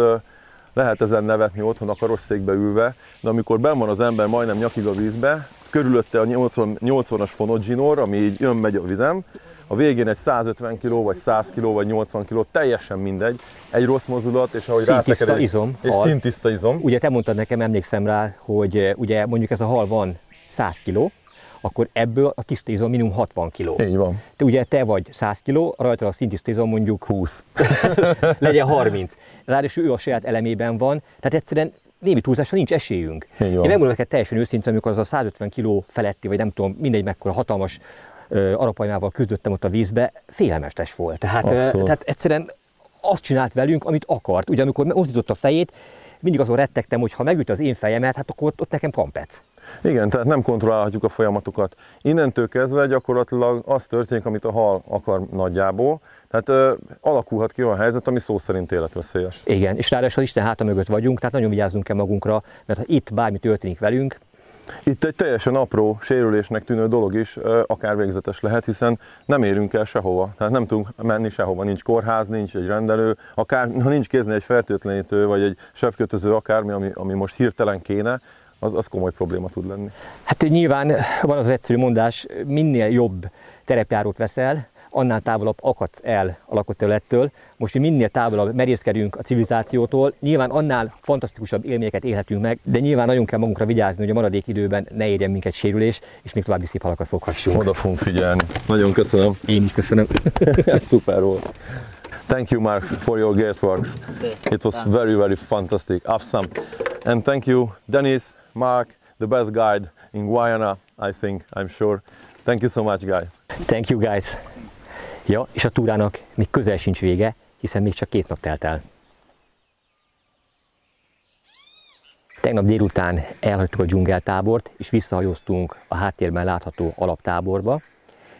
Speaker 3: lehet ezen nevetni otthon a karosszékbe ülve, de amikor benn van az ember majdnem nyakig a vízbe, körülötte a 80-as fonott zsinór, ami így jön-megy a vizem, a végén egy 150 kg, vagy 100 kg, vagy 80 kg, teljesen mindegy, egy rossz mozdulat, és ahogy ráteked egy szintiszta izom.
Speaker 1: Ugye te mondtad nekem, emlékszem rá, hogy ugye mondjuk ez a hal van 100 kg, akkor ebből a tiszta izom minimum 60 kg.
Speaker 3: Így van.
Speaker 1: Ugye te vagy 100 kg, rajta a szintiszta izom mondjuk
Speaker 3: 20.
Speaker 1: legyen 30. Ráadásul ő a saját elemében van, tehát egyszerűen némi túlzásra nincs esélyünk. Én megmondom neked teljesen őszintén, amikor az a 150 kg feletti, vagy nem tudom, mindegy mekkora hatalmas arapajmával küzdöttem ott a vízbe, félelmetes volt. Tehát egyszerűen azt csinált velünk, amit akart. Ugye amikor mozdított a fejét, mindig azon rettegtem, hogy ha megüt az én fejemet, hát akkor ott nekem kampec.
Speaker 3: Igen, tehát nem kontrollálhatjuk a folyamatokat. Innentől kezdve gyakorlatilag az történik, amit a hal akar nagyjából. Tehát alakulhat ki olyan helyzet, ami szó szerint életveszélyes.
Speaker 1: Igen, és ráadásul Isten háta mögött vagyunk, tehát nagyon vigyázzunk kell magunkra, mert ha itt bármi történik velünk.
Speaker 3: Itt egy teljesen apró sérülésnek tűnő dolog is akár végzetes lehet, hiszen nem érünk el sehova. Tehát nem tudunk menni sehova, nincs kórház, nincs egy rendelő, akár ha nincs kézni egy fertőtlenítő, vagy egy sebkötöző akármi, ami most hirtelen kéne, az komoly probléma tud lenni.
Speaker 1: Hát nyilván van az egyszerű mondás, minél jobb terepjárót veszel, annál távolabb akadsz el a lakott területtől. Most mi minél távolabb merészkedünk a civilizációtól, nyilván annál fantasztikusabb élményeket élhetünk meg, de nyilván nagyon kell magunkra vigyázni, hogy a maradék időben ne érjen minket sérülés, és még további szép halakat foghassunk.
Speaker 3: Oda fogunk figyelni. Nagyon köszönöm.
Speaker 1: Én is köszönöm.
Speaker 3: Szuper volt. Thank you, Mark, for your great works. It was very, very fantastic, awesome. And thank you, Dennis, Mark, the best guide in Guyana, I think, I'm sure. Thank you so much, guys.
Speaker 1: Thank you, guys. Ja, és a túrának még közel sincs vége, hiszen még csak 2 nap telt el. Tegnap délután elhagytuk a dzsungeltábort, és visszahajóztunk a háttérben látható alaptáborba.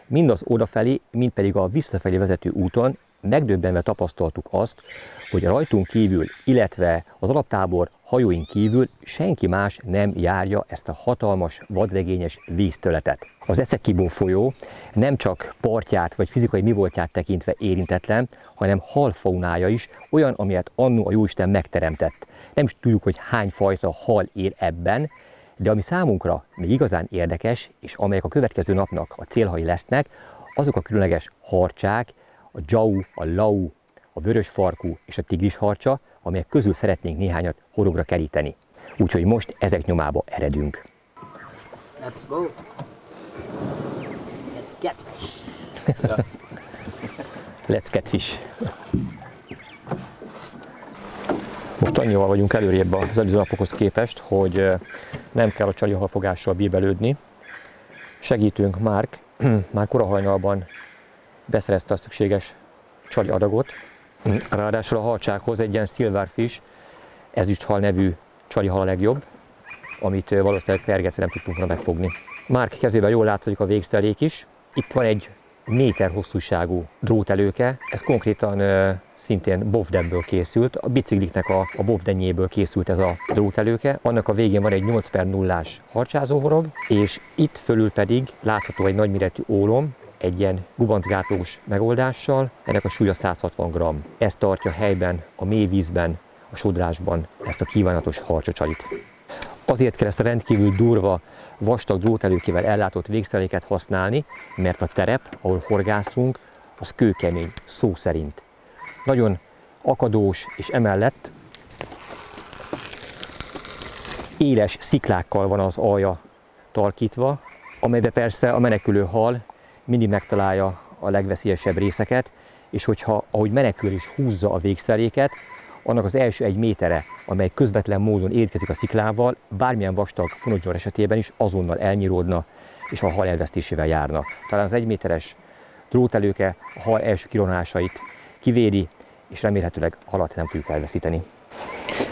Speaker 1: Mind az odafelé, mind pedig a visszafelé vezető úton megdöbbenve tapasztaltuk azt, hogy rajtunk kívül, illetve az alaptábor hajóink kívül senki más nem járja ezt a hatalmas, vadregényes vízterületet. Az Essequibo folyó nem csak partját vagy fizikai mivoltját tekintve érintetlen, hanem halfaunája is olyan, amilyet annó a Jóisten megteremtett. Nem is tudjuk, hogy hány fajta hal él ebben, de ami számunkra még igazán érdekes, és amelyek a következő napnak a célhai lesznek, azok a különleges harcsák, a dzsau, a lau, a vörösfarkú és a tigrisharcsa, amelyek közül szeretnénk néhányat horogra keríteni. Úgyhogy most ezek nyomába eredünk.
Speaker 4: Let's go. Let's catfish.
Speaker 1: Let's catfish. Most annyival vagyunk előrébb az előző napokhoz képest, hogy nem kell a csalihalfogással bíbelődni. Segítünk Mark már korahajnalban beszerezte a szükséges csali adagot. Ráadásul a halcsákhoz egy ilyen silverfish, ezüsthal nevű csalihal a legjobb, amit valószínűleg pergetve nem tudtunk volna megfogni. Mark kezében jól látszik a végszelék is. Itt van egy méter hosszúságú drótelőke, ez konkrétan szintén bovdenből készült, a bicikliknek a bovdenjéből készült ez a drótelőke. Annak a végén van egy 8x0-ás harcsázóhorog, és itt fölül pedig látható egy nagyméretű ólom, egy ilyen gubancgátlós megoldással, ennek a súlya 160 g. Ez tartja helyben, a mély vízben, a sodrásban ezt a kívánatos harcsacsalit. Azért kell ezt a rendkívül durva, vastag drótelőkével ellátott végszeléket használni, mert a terep, ahol horgászunk, az kőkemény, szó szerint. Nagyon akadós, és emellett éles sziklákkal van az alja tarkítva, amelybe persze a menekülő hal mindig megtalálja a legveszélyesebb részeket, és hogyha ahogy menekül is húzza a végszeléket, annak az első 1 métere, amely közvetlen módon érkezik a sziklával, bármilyen vastag fonogyzsor esetében is azonnal elnyíródna, és a hal elvesztésével járna. Talán az 1 méteres drótelőke a hal első kironásait kivédi, és remélhetőleg a halat nem fogjuk elveszíteni.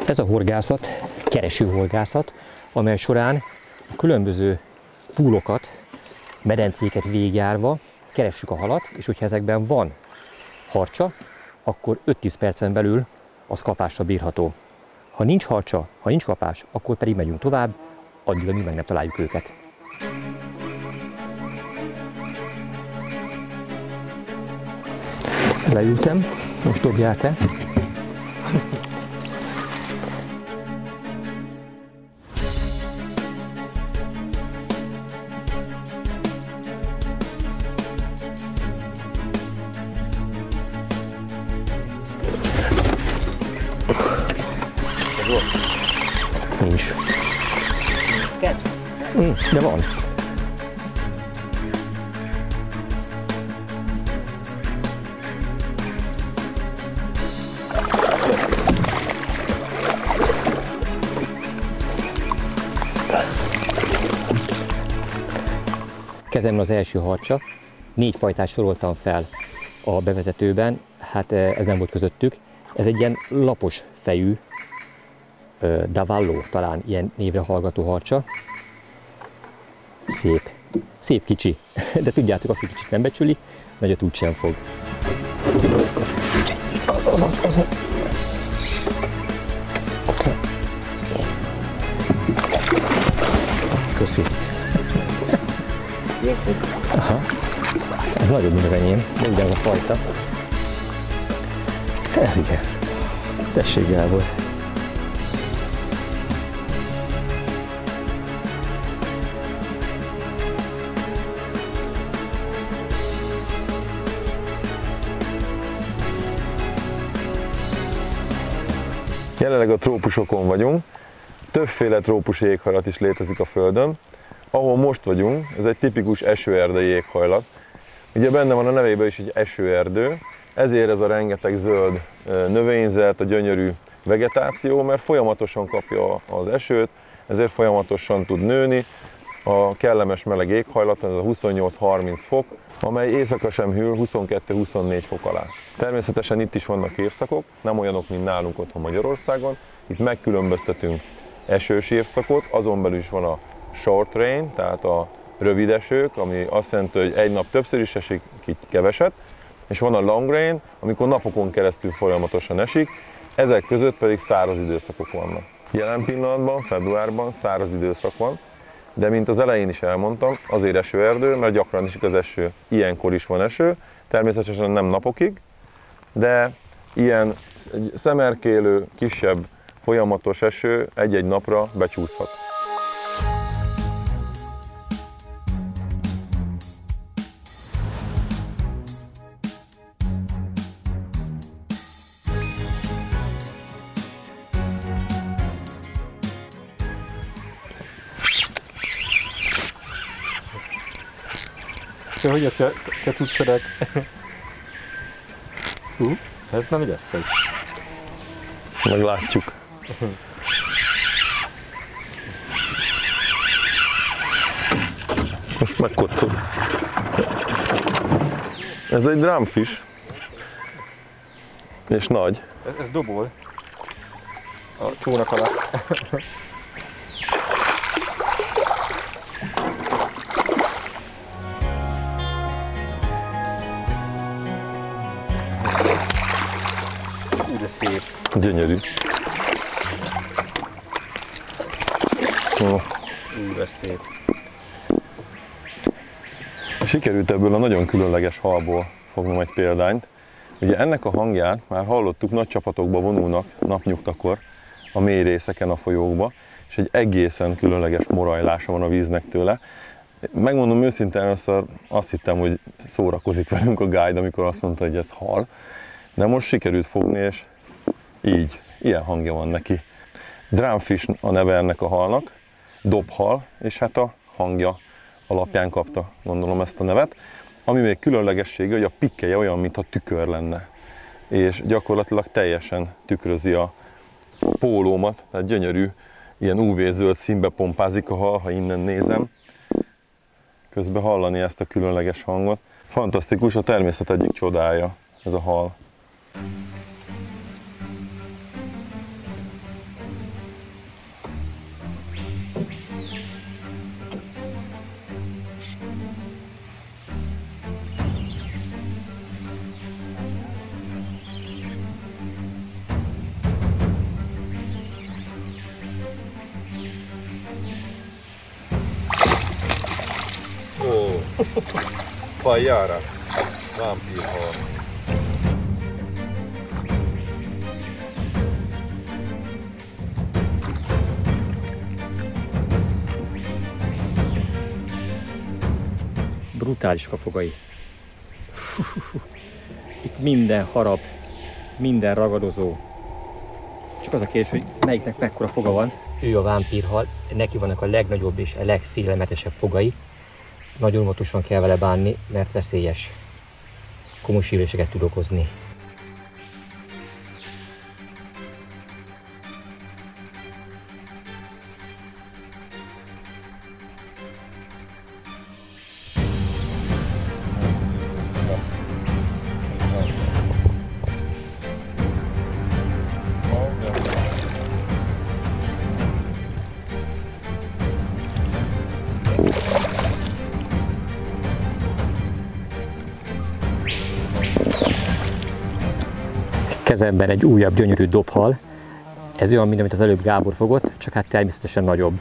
Speaker 1: Ez a horgászat, keresőhorgászat, amely során a különböző púlokat, medencéket végigjárva keressük a halat, és hogyha ezekben van harcsa, akkor 5-10 percen belül az kapásra bírható. Ha nincs harcsa, ha nincs kapás, akkor pedig megyünk tovább, addig, amíg meg nem találjuk őket. Leültem, most dobjál te. Nincs. De van. Kezemben az első harcsa. 4 fajtát soroltam fel a bevezetőben, hát ez nem volt közöttük. Ez egy ilyen lapos fejű, Davallo, talán ilyen névre hallgató harcsa. Szép. Szép kicsi. De tudjátok, aki kicsit nem becsüli, nagyot úgysem fog. Azaz. Köszi. Aha. Ez nagyobb, mint az enyém, de ugyanaz a fajta. Ez igen. Tessék, Gábor.
Speaker 3: Jelenleg a trópusokon vagyunk, többféle trópusi éghajlat is létezik a Földön. Ahol most vagyunk, ez egy tipikus esőerdei éghajlat. Ugye benne van a nevében is egy esőerdő, ezért ez a rengeteg zöld növényzet, a gyönyörű vegetáció, mert folyamatosan kapja az esőt, ezért folyamatosan tud nőni. A kellemes meleg éghajlat, ez a 28-30 fok, amely éjszaka sem hűl 22-24 fok alá. Természetesen itt is vannak évszakok, nem olyanok, mint nálunk otthon Magyarországon. Itt megkülönböztetünk esős évszakot, azon belül is van a short rain, tehát a rövid esők, ami azt jelenti, hogy egy nap többször is esik, keveset, és van a long rain, amikor napokon keresztül folyamatosan esik, ezek között pedig száraz időszakok vannak. Jelen pillanatban, februárban száraz időszak van, de mint az elején is elmondtam, azért esőerdő, mert gyakran esik az eső. Ilyenkor is van eső, természetesen nem napokig, de ilyen szemerkélő, kisebb, folyamatos eső egy-egy napra becsúszhat.
Speaker 1: Hogy ezt te tudsz szedek? Ez nem lesz egy.
Speaker 3: Meglátjuk. Most megkocog. Ez egy drumfish. És nagy.
Speaker 1: Ez dobol. A csónak alatt. De szép.
Speaker 3: Gyönyörű.
Speaker 1: De szép.
Speaker 3: Sikerült ebből a nagyon különleges halból fognom egy példányt. Ugye ennek a hangját már hallottuk, nagy csapatokba vonulnak napnyugtakor a mély részeken a folyókba, és egy egészen különleges morajlása van a víznek tőle. Megmondom őszintén, először azt hittem, hogy szórakozik velünk a guide, amikor azt mondta, hogy ez hal. De most sikerült fogni, és így, ilyen hangja van neki. Drumfish a neve ennek a halnak, dobhal, és hát a hangja alapján kapta, gondolom, ezt a nevet. Ami még különlegessége, hogy a pikkelye olyan, mintha tükör lenne. És gyakorlatilag teljesen tükrözi a pólómat, tehát gyönyörű, ilyen UV-zöld színbe pompázik a hal, ha innen nézem. Közben hallani ezt a különleges hangot. Fantasztikus, a természet egyik csodája ez a hal.
Speaker 5: Pajjára, vámpírhal.
Speaker 1: Brutálisak a fogai. Itt minden harap, minden ragadozó. Csak az a kérdés, hogy melyiknek mekkora foga van. Ő a vámpírhal, neki vannak a legnagyobb és a legfélelmetesebb fogai. Nagyon óvatosan kell vele bánni, mert veszélyes. Komoly sérüléseket tud okozni. Kezemben egy újabb gyönyörű dobhal. Ez olyan, mint amit az előbb Gábor fogott, csak hát természetesen nagyobb.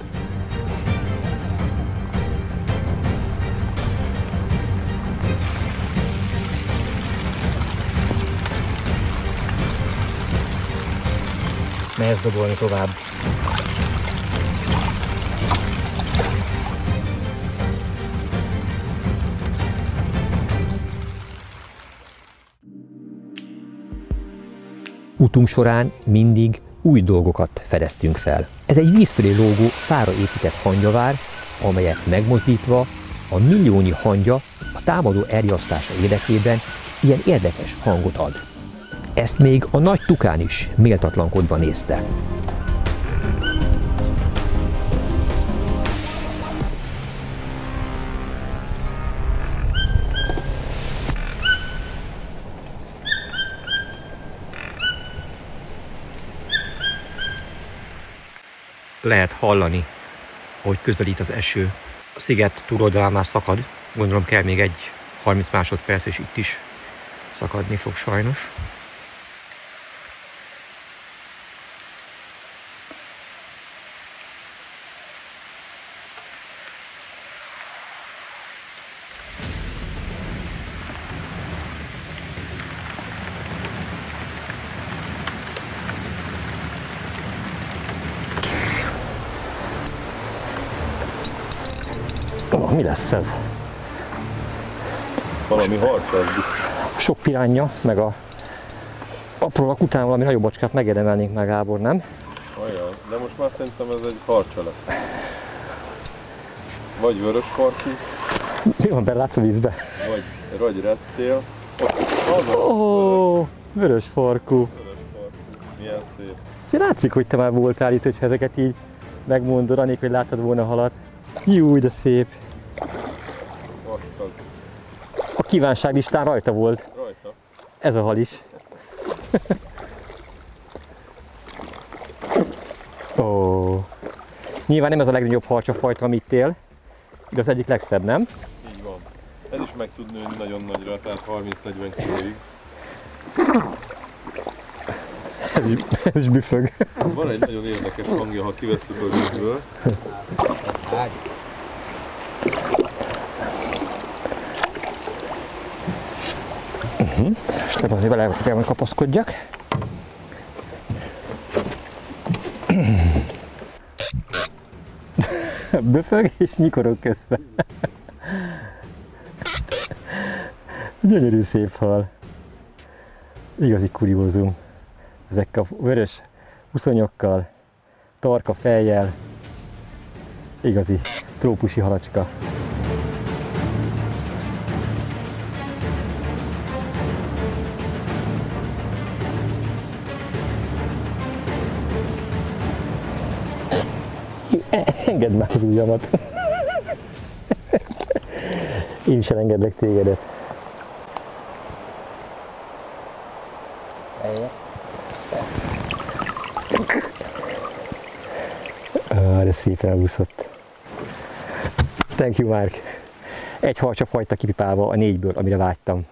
Speaker 1: Mehetsz dobolni tovább. Utunk során mindig új dolgokat fedeztünk fel. Ez egy víz fölé lógó, fára épített hangyavár, amelyet megmozdítva a milliónyi hangya a támadó elriasztása érdekében ilyen érdekes hangot ad. Ezt még a nagy tukán is méltatlankodva nézte. Lehet hallani, hogy közelít az eső. A sziget túloldalán már szakad, gondolom kell még egy 30 másodperc, és itt is szakadni fog sajnos. Na, mi lesz ez?
Speaker 3: Valami harcsa.
Speaker 1: Sok piránya, meg a aprólak után valami nagyobb bocskát megérdemelnénk meg, Gábor, nem?
Speaker 3: Olyan, de most már szerintem ez egy harcsa lesz. Vagy vörös farkú,
Speaker 1: Mi van, belátsz a vízbe?
Speaker 3: vagy rettél.
Speaker 1: Ó, vörös farkú.
Speaker 3: Milyen szép.
Speaker 1: Azért látszik, hogy te már voltál itt, hogyha ezeket így megmondod, anélkül, hogy láttad volna a halat. Jú, de szép.
Speaker 3: Vastag.
Speaker 1: A kívánságlistán rajta volt
Speaker 3: Rajta.
Speaker 1: ez a hal is. Ó. Nyilván nem ez a legnagyobb harcsafajta, amit él, de az egyik legszebb, nem?
Speaker 3: Így van. Ez is meg tud nőni nagyon nagyra, tehát 30-40 kilóig.
Speaker 1: Ez is büfög.
Speaker 3: Van egy nagyon érdekes hangja, ha kivesszük a vízből.
Speaker 1: És nem azért vele kell, hogy kapaszkodjak. Böfög és nyikorog közben. Gyönyörű szép hal. Igazi kuriózum. Ezekkel a vörös uszonyokkal, tarka fejjel. Igazi trópusi halacska. Engedd már az ujjamat. Én sem engedlek tégedet. De szép elúszott. Thank you, Mark. Egy harcsafajta kipipálva a 4-ből, amire vágytam.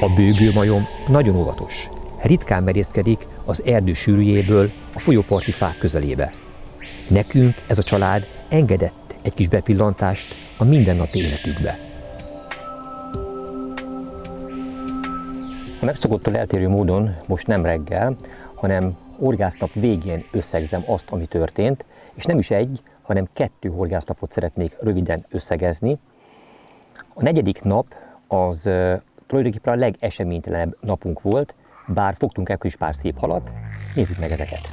Speaker 2: A bőgőmajom nagyon óvatos. Ritkán merészkedik az erdő sűrűjéből a folyóparti fák közelébe. Nekünk ez a család engedett egy kis bepillantást a mindennapi életükbe.
Speaker 1: A megszokottól eltérő módon most nem reggel, hanem horgásznap végén összegzem azt, ami történt, és nem is egy, hanem 2 horgásznapot szeretnék röviden összegezni. A 4. nap az tulajdonképpen a legeseménytelenebb napunk volt, bár fogtunk ekkor is pár szép halat. Nézzük meg ezeket!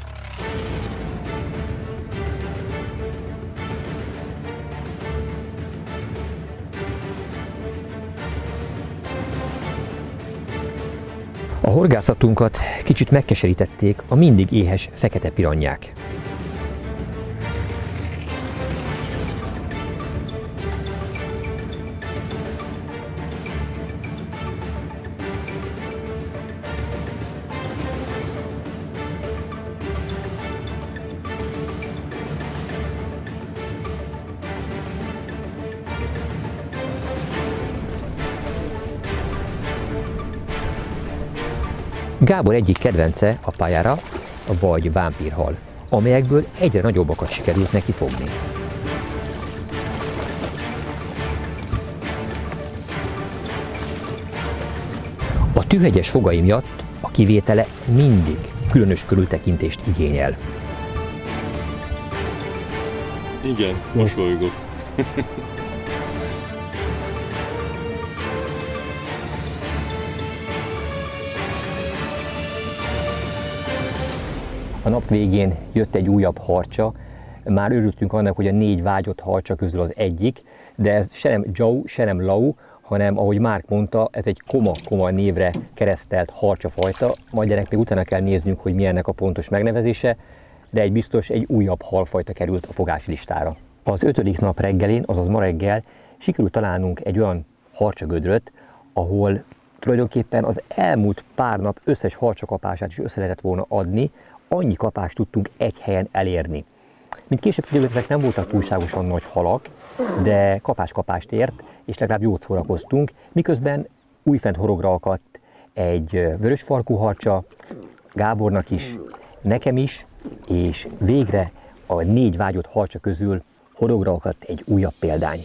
Speaker 2: A horgászatunkat kicsit megkeserítették a mindig éhes fekete piranyák. Gábor egyik kedvence a pályára vagy vámpírhal, amelyekből egyre nagyobbakat sikerült neki fogni. A tűhegyes fogai miatt a kivétele mindig különös körültekintést igényel.
Speaker 3: Igen, mosolygok.
Speaker 1: A nap végén jött egy újabb harcsa, már örültünk annak, hogy a 4 vágyott harcsa közül az egyik, de ez se nem Joe, se nem Lau, hanem ahogy Márk mondta, ez egy koma névre keresztelt harcsafajta, majd ennek még utána kell néznünk, hogy mi ennek a pontos megnevezése, de egy biztos egy újabb halfajta került a fogási listára. Az 5. nap reggelén, azaz ma reggel sikerült találnunk egy olyan harcsagödröt, ahol tulajdonképpen az elmúlt pár nap összes harcsakapását is össze lehetett volna adni, annyi kapást tudtunk egy helyen elérni. Mint később kiderült, ezek nem voltak túlságosan nagy halak, de kapást ért, és legalább jót szórakoztunk, miközben újfent horogra akadt egy vörösfarkú harcsa, Gábornak is, nekem is, és végre a 4 vágyott harcsa közül horogra akadt egy újabb példány.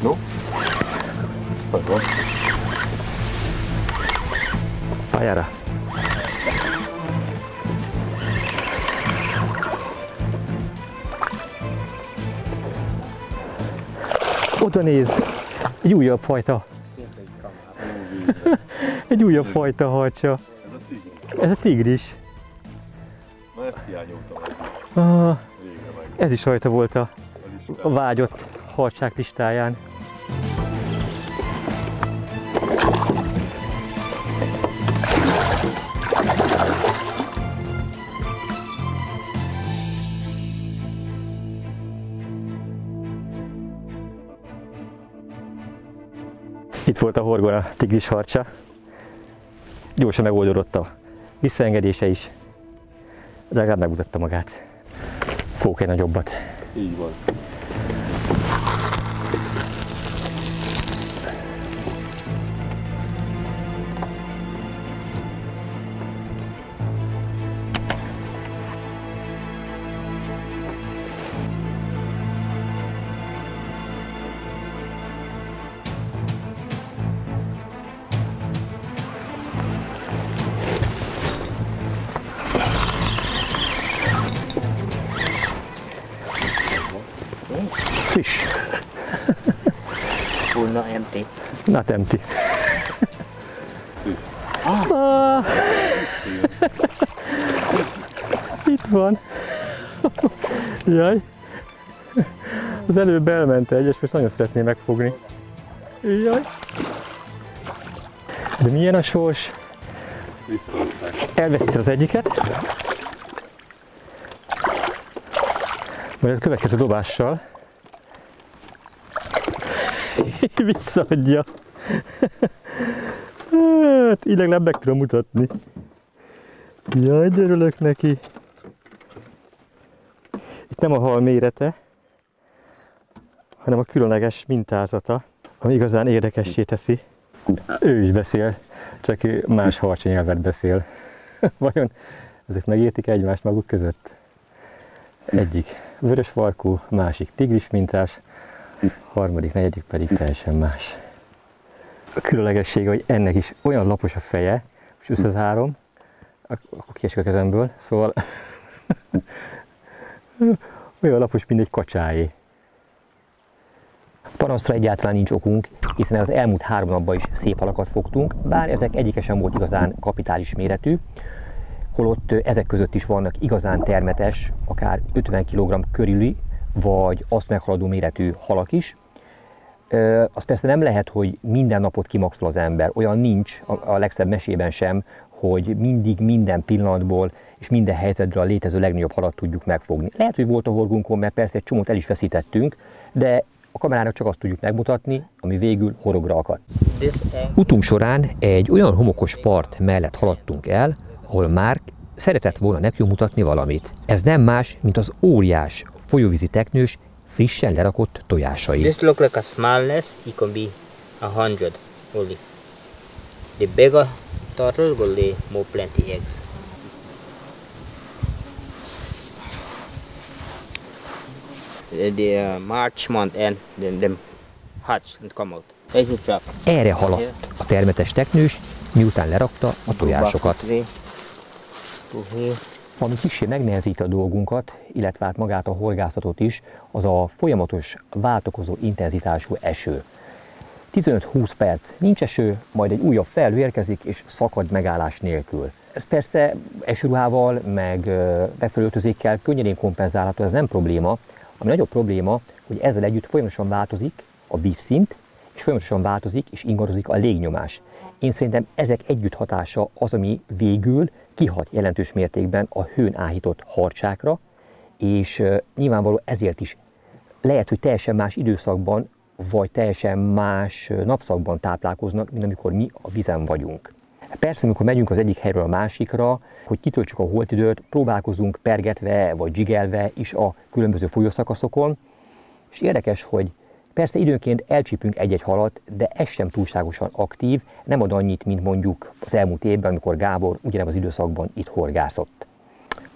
Speaker 3: No? Az van.
Speaker 1: Pályára! Oda néz! Egy újabb fajta. Egy újabb fajta harcsa. Ez a tigris.
Speaker 3: Na ezt hiányoltam.
Speaker 1: Ah, ez is rajta volt a vágyott harcsák listáján. Itt volt a horgon a tigris harcsa. Gyorsan megoldódott a visszaengedése is, de legalább megmutatta magát. Fogok egy nagyobbat.
Speaker 3: Így van.
Speaker 1: Fish.
Speaker 4: Full, not empty.
Speaker 1: Not empty. Ah. Itt van. Jaj. Az előbb elment egy, és most nagyon szeretném megfogni. Jaj. De milyen a sors? Elveszíted az egyiket. Majd a következő dobással visszaadja. Hát, így legalább meg tudom mutatni. Jaj, de örülök neki. Itt nem a hal mérete, hanem a különleges mintázata, ami igazán érdekessé teszi. Ő is beszél, csak ő más harcsa nyelvet beszél. Vajon ezek megértik egymást maguk között? Egyik vörös farkú, másik tigris mintás, harmadik, negyedik pedig teljesen más. A különlegessége, hogy ennek is olyan lapos a feje, és összezárom, akkor kiesik a kezemből, szóval olyan lapos, mint egy kacsáé. Panaszra egyáltalán nincs okunk, hiszen az elmúlt 3 napban is szép halakat fogtunk, bár ezek egyike sem volt igazán kapitális méretű, holott ezek között is vannak igazán termetes, akár 50 kg körüli, vagy azt meghaladó méretű halak is. Az persze nem lehet, hogy minden napot kimaxol az ember, olyan nincs a legszebb mesében sem, hogy mindig minden pillanatból és minden helyzetből a létező legnagyobb halat tudjuk megfogni. Lehet, hogy volt a horgunkon, mert persze egy csomót el is veszítettünk, de a kamerának csak azt tudjuk megmutatni, ami végül horogra akadt.
Speaker 2: Utunk során egy olyan homokos part mellett haladtunk el, ahol Mark szeretett volna nekünk mutatni valamit. Ez nem más, mint az óriás folyóvízi teknős frissen lerakott tojásai.
Speaker 6: This look like a small nest, it can be 100 only. The bigger turtle will lay more plenty eggs. The March month end, then them hatch and come out. There's a trap.
Speaker 2: Erre haladt a termetes teknős, miután lerakta a tojásokat.
Speaker 1: Ami kicsit megnehezíti a dolgunkat, illetve hát magát a horgászatot is, az a folyamatos, váltakozó intenzitású eső. 15-20 perc nincs eső, majd egy újabb felhő érkezik, és szakad megállás nélkül. Ez persze esőruhával, meg megfelelő öltözékkel könnyedén kompenzálható, ez nem probléma. Ami nagyobb probléma, hogy ezzel együtt folyamatosan változik a vízszint, és folyamatosan változik és ingadozik a légnyomás. Én szerintem ezek együtt hatása az, ami végül kihat jelentős mértékben a hőn áhított harcsákra, és nyilvánvaló ezért is lehet, hogy teljesen más időszakban, vagy teljesen más napszakban táplálkoznak, mint amikor mi a vizen vagyunk. Persze, amikor megyünk az egyik helyről a másikra, hogy kitöltsük a holtidőt, próbálkozunk pergetve vagy dzsigelve is a különböző folyószakaszokon, és érdekes, hogy persze időnként elcsípünk egy-egy halat, de ez sem túlságosan aktív, nem ad annyit, mint mondjuk az elmúlt évben, amikor Gábor ugyanebben az időszakban itt horgászott.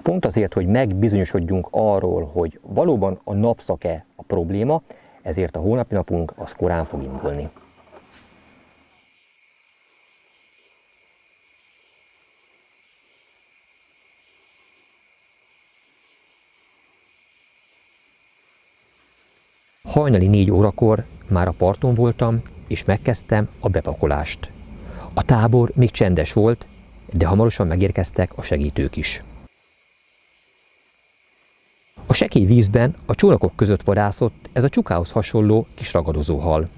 Speaker 1: Pont azért, hogy megbizonyosodjunk arról, hogy valóban a napszak-e a probléma, ezért a holnapi napunk az korán fog indulni. Hajnali 4 órakor már a parton voltam, és megkezdtem a bepakolást. A tábor még csendes volt, de hamarosan megérkeztek a segítők is. A sekély vízben a csónakok között vadászott ez a csukához hasonló kis ragadozó hal.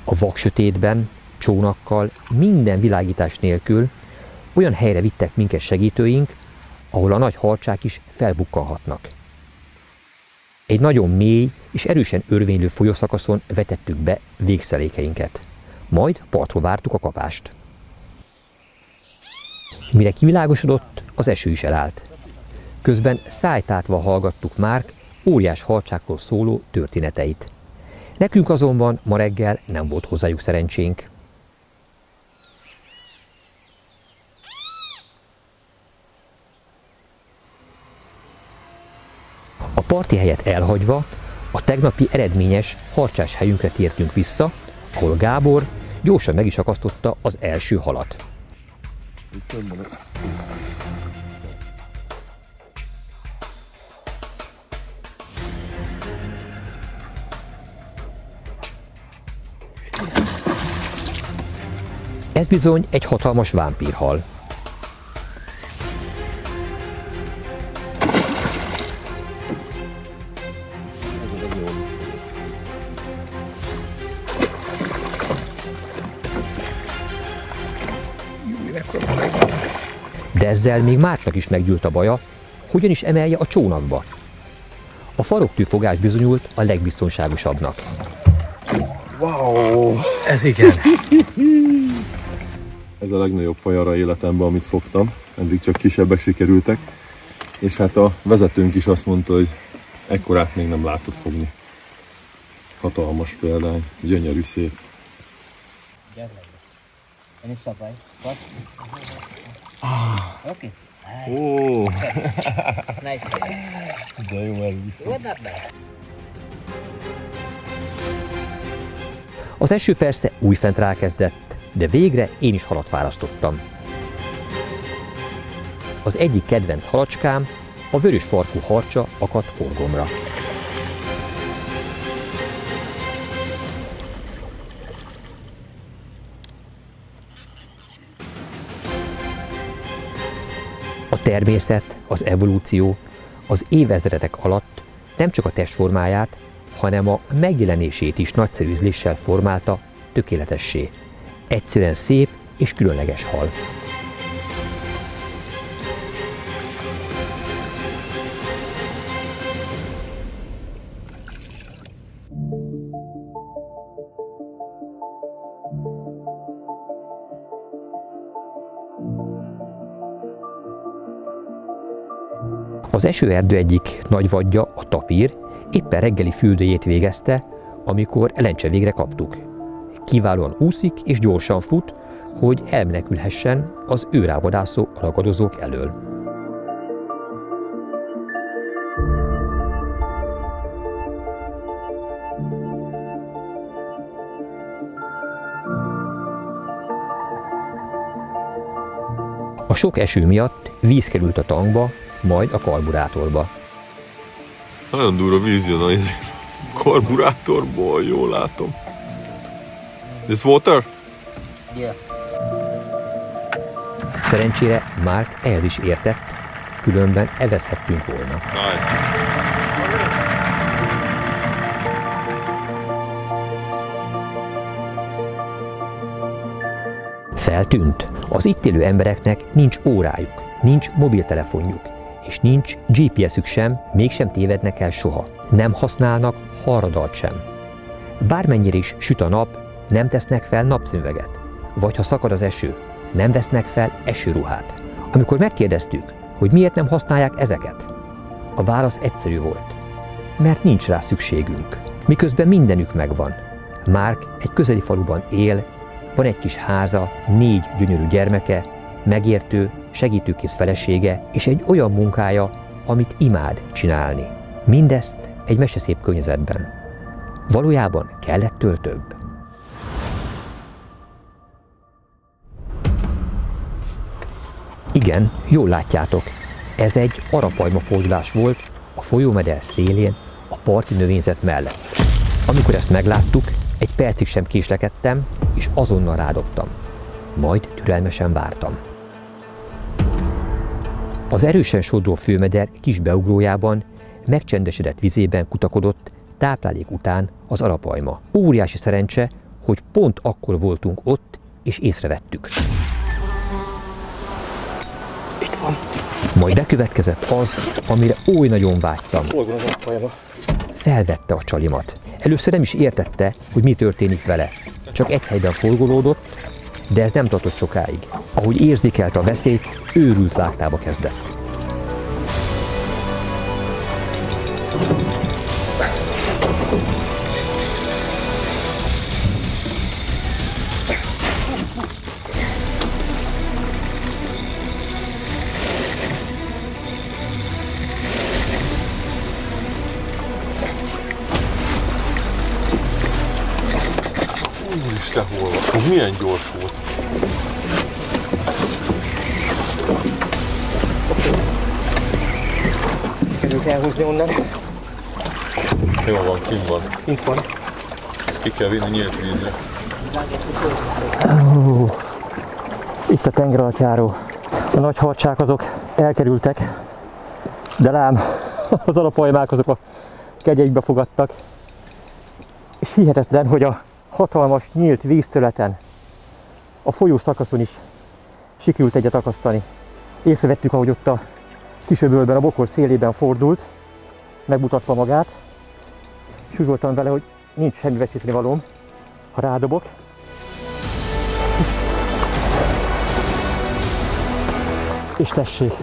Speaker 1: A vaksötétben, csónakkal, minden világítás nélkül olyan helyre vittek minket segítőink, ahol a nagy harcsák is felbukkanhatnak. Egy nagyon mély és erősen örvénylő folyószakaszon vetettük be végszelékeinket. Majd partra vártuk a kapást. Mire kivilágosodott, az eső is elállt. Közben szájtátva hallgattuk Márk óriás harcsákról szóló történeteit. Nekünk azonban ma reggel nem volt hozzájuk szerencsénk. A parti helyet elhagyva a tegnapi eredményes harcsás helyünkre tértünk vissza, ahol Gábor gyorsan meg is akasztotta az első halat. Ez bizony egy hatalmas vámpírhal. De ezzel még Márknak is meggyűlt a baja, hogyan is emelje a csónakba. A faroktűfogás bizonyult a legbiztonságosabbnak.
Speaker 3: Wow!
Speaker 1: Ez igen!
Speaker 3: Ez a legnagyobb pajara életemben, amit fogtam. Eddig csak kisebbek sikerültek. És hát a vezetőnk is azt mondta, hogy ekkorát még nem látott fogni. Hatalmas példány, gyönyörű szép.
Speaker 4: Okay.
Speaker 3: Ó!
Speaker 4: Nice.
Speaker 3: De jó elviszem.
Speaker 1: Az eső persze újfent rákezdett, de végre én is halat választottam. Az egyik kedvenc halacskám, a vörös farkú harcsa akadt horgomra. A természet, az evolúció az évezredek alatt nem csak a testformáját, hanem a megjelenését is nagyszerű ízléssel formálta tökéletessé. Egyszerűen szép és különleges hal. Az esőerdő egyik nagy vadja, a tapír, éppen reggeli fürdőjét végezte, amikor elencse végre kaptuk. Kiválóan úszik és gyorsan fut, hogy elmenekülhessen az ő rávadászó ragadozók elől. A sok eső miatt víz került a tankba, majd a karburátorba.
Speaker 3: Nagyon durva víz jön a karburátorból, jól látom. This water?
Speaker 4: Yeah.
Speaker 1: Szerencsére Márk ehhez is értett, különben evezhettünk volna.
Speaker 3: Nice.
Speaker 2: Feltűnt, az itt élő embereknek nincs órájuk, nincs mobiltelefonjuk, és nincs GPS-ük sem, mégsem tévednek el soha. Nem használnak harradalt sem. Bármennyire is süt a nap, nem tesznek fel napszemüveget, vagy ha szakad az eső, nem vesznek fel esőruhát. Amikor megkérdeztük, hogy miért nem használják ezeket, a válasz egyszerű volt. Mert nincs rá szükségünk. Miközben mindenük megvan. Mark egy közeli faluban él, van egy kis háza, 4 gyönyörű gyermeke, megértő, segítőkész felesége és egy olyan munkája, amit imád csinálni. Mindezt egy meseszép környezetben. Valójában kellettől több. Igen, jól látjátok, ez egy arapajmafordulás volt a folyómeder szélén, a parti növényzet mellett. Amikor ezt megláttuk, egy percig sem késlekedtem, és azonnal rádobtam. Majd türelmesen vártam. Az erősen sodró főmeder kis beugrójában, megcsendesedett vizében kutakodott táplálék után az arapajma. Óriási szerencse, hogy pont akkor voltunk ott, és észrevettük.
Speaker 1: Itt van.
Speaker 2: Majd bekövetkezett az, amire oly nagyon vágytam.
Speaker 1: Hol van az arapajma?
Speaker 2: Felvette a csalimat. Először nem is értette, hogy mi történik vele. Csak egy helyben forgolódott, de ez nem tartott sokáig. Ahogy érzékelte a veszélyt, őrült vágtába kezdett.
Speaker 5: Úristen, hol van? Milyen gyors volt?
Speaker 1: Sikerült elhúzni onnan.
Speaker 5: Jól van, kint van.
Speaker 1: Itt van.
Speaker 5: Ki kell vinni nyílt vízre.
Speaker 1: Itt a tengeralattjáró. A nagy harcsák azok elkerültek, de lám, az arapajmák azok a kegyeikbe fogadtak. És hihetetlen, hogy a hatalmas nyílt vízterületen, a folyó szakaszon is sikerült egyet akasztani. Észrevettük, ahogy ott a kisöbölben, a bokor szélében fordult, megmutatva magát, és úgy voltam vele, hogy nincs semmi veszíteni valóm, ha rádobok. És tessék!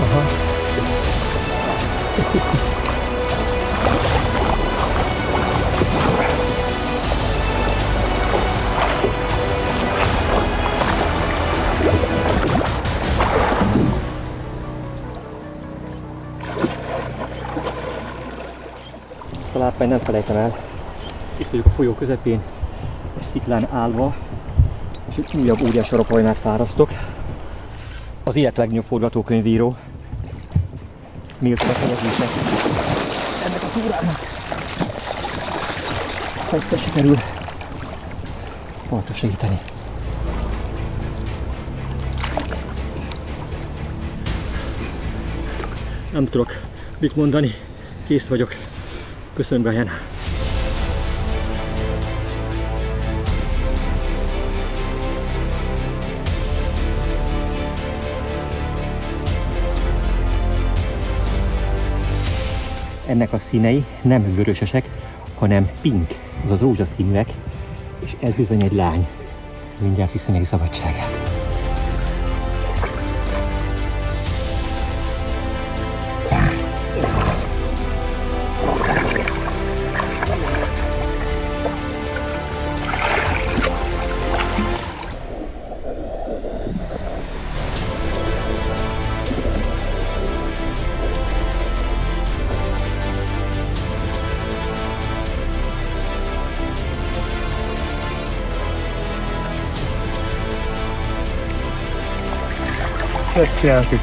Speaker 1: Aha. A látványt nem felejtem el. Itt vagyok a folyó közepén, és sziklán állva, és egy újabb óriás arapajmát fárasztok. Az élet legnagyobb forgatókönyvíró. Méltó a fejezése ennek a túrának. Ha egyszer sikerül partra segíteni. Nem tudok mit mondani, kész vagyok. Köszönöm, Gajana. Ennek a színei nem vörösesek, hanem pink, azaz rózsaszínűek, és ez bizony egy lány. Mindjárt visszanyeri szabadságát. Ezt csináltuk.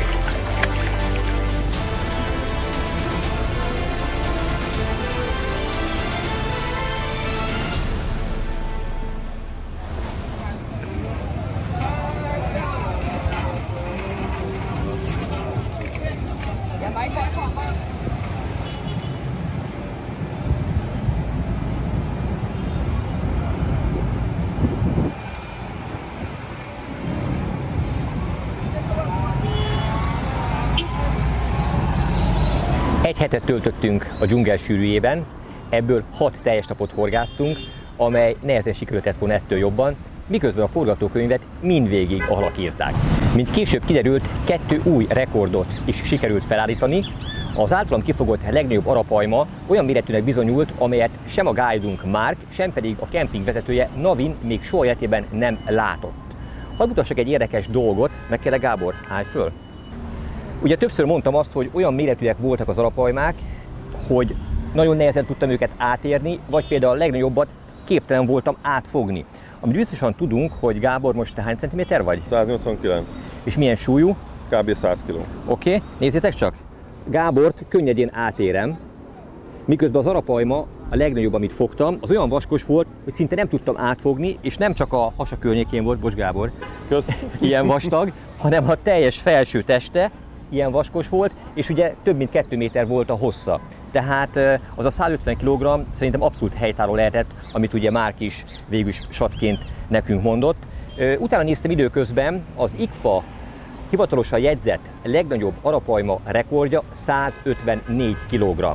Speaker 1: Egy hetet töltöttünk a dzsungel sűrűjében, ebből 6 teljes napot horgáztunk, amely nehezen sikerült volna ettől jobban, miközben a forgatókönyvet mindvégig a halak írták. Mint később kiderült, 2 új rekordot is sikerült felállítani. Az általam kifogott legnagyobb arapajma olyan méretűnek bizonyult, amelyet sem a guide-unk Mark, sem pedig a kemping vezetője Navin még soha életében nem látott. Hadd mutassak egy érdekes dolgot, megkérlek Gábor, állj föl! Ugye többször mondtam azt, hogy olyan méretűek voltak az arapajmák, hogy nagyon nehezen tudtam őket átérni, vagy például a legnagyobbat képtelen voltam átfogni. Amit biztosan tudunk, hogy Gábor, most te hány centiméter vagy?
Speaker 3: 189.
Speaker 1: És milyen súlyú?
Speaker 3: Kb. 100 kg.
Speaker 1: Oké, nézzétek csak! Gábort könnyedén átérem, miközben az arapajma, a legnagyobb, amit fogtam, az olyan vaskos volt, hogy szinte nem tudtam átfogni, és nem csak a hasa környékén volt, bocs Gábor,
Speaker 3: Kösz.
Speaker 1: ilyen vastag, hanem a teljes felső teste ilyen vaskos volt, és ugye több mint 2 méter volt a hossza. Tehát az a 150 kg szerintem abszolút helytálló lehetett, amit ugye Márk is végül is satként nekünk mondott. Utána néztem időközben, az ICFA hivatalosan jegyzett legnagyobb arapajma rekordja 154 kg.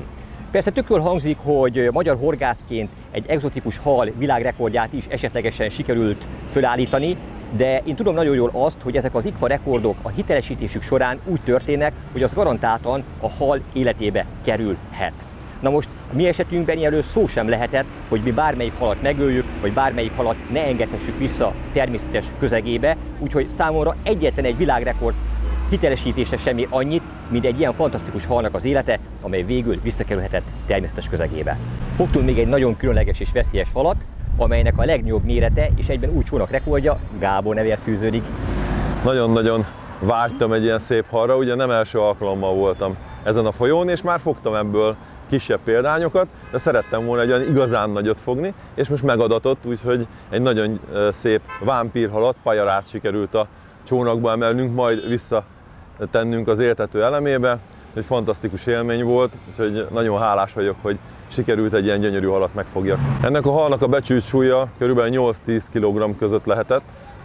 Speaker 1: Persze tök jól hangzik, hogy magyar horgászként egy egzotikus hal világrekordját is esetlegesen sikerült fölállítani, de én tudom nagyon jól azt, hogy ezek az ICFA rekordok a hitelesítésük során úgy történnek, hogy az garantáltan a hal életébe kerülhet. Na most a mi esetünkben ilyenről szó sem lehetett, hogy mi bármelyik halat megöljük, vagy bármelyik halat ne engedhessük vissza természetes közegébe, úgyhogy számomra egyetlen egy világrekord hitelesítése semmi annyit, mint egy ilyen fantasztikus halnak az élete, amely végül visszakerülhetett természetes közegébe. Fogtunk még egy nagyon különleges és veszélyes halat, amelynek a legnagyobb mérete és egyben új csónak rekordja Gábor nevéhez fűződik.
Speaker 3: Nagyon-nagyon vágytam egy ilyen szép halra, ugye nem első alkalommal voltam ezen a folyón, és már fogtam ebből kisebb példányokat, de szerettem volna egy olyan igazán nagyot fogni, és most megadatott, úgyhogy egy nagyon szép vámpírhalat, pajarát sikerült a csónakba emelnünk, majd visszatennünk az éltető elemébe. Egy fantasztikus élmény volt, úgyhogy nagyon hálás vagyok, hogy sikerült egy ilyen gyönyörű halat megfogjak. Ennek a halnak a becsült súlya kb. 8-10 kg között lehetett,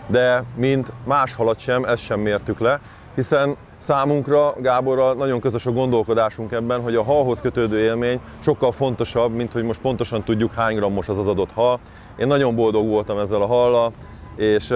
Speaker 3: de mint más halat sem, ezt sem mértük le, hiszen számunkra Gáborral nagyon közös a gondolkodásunk ebben, hogy a halhoz kötődő élmény sokkal fontosabb, mint hogy most pontosan tudjuk, hány grammos az adott hal. Én nagyon boldog voltam ezzel a hallal, és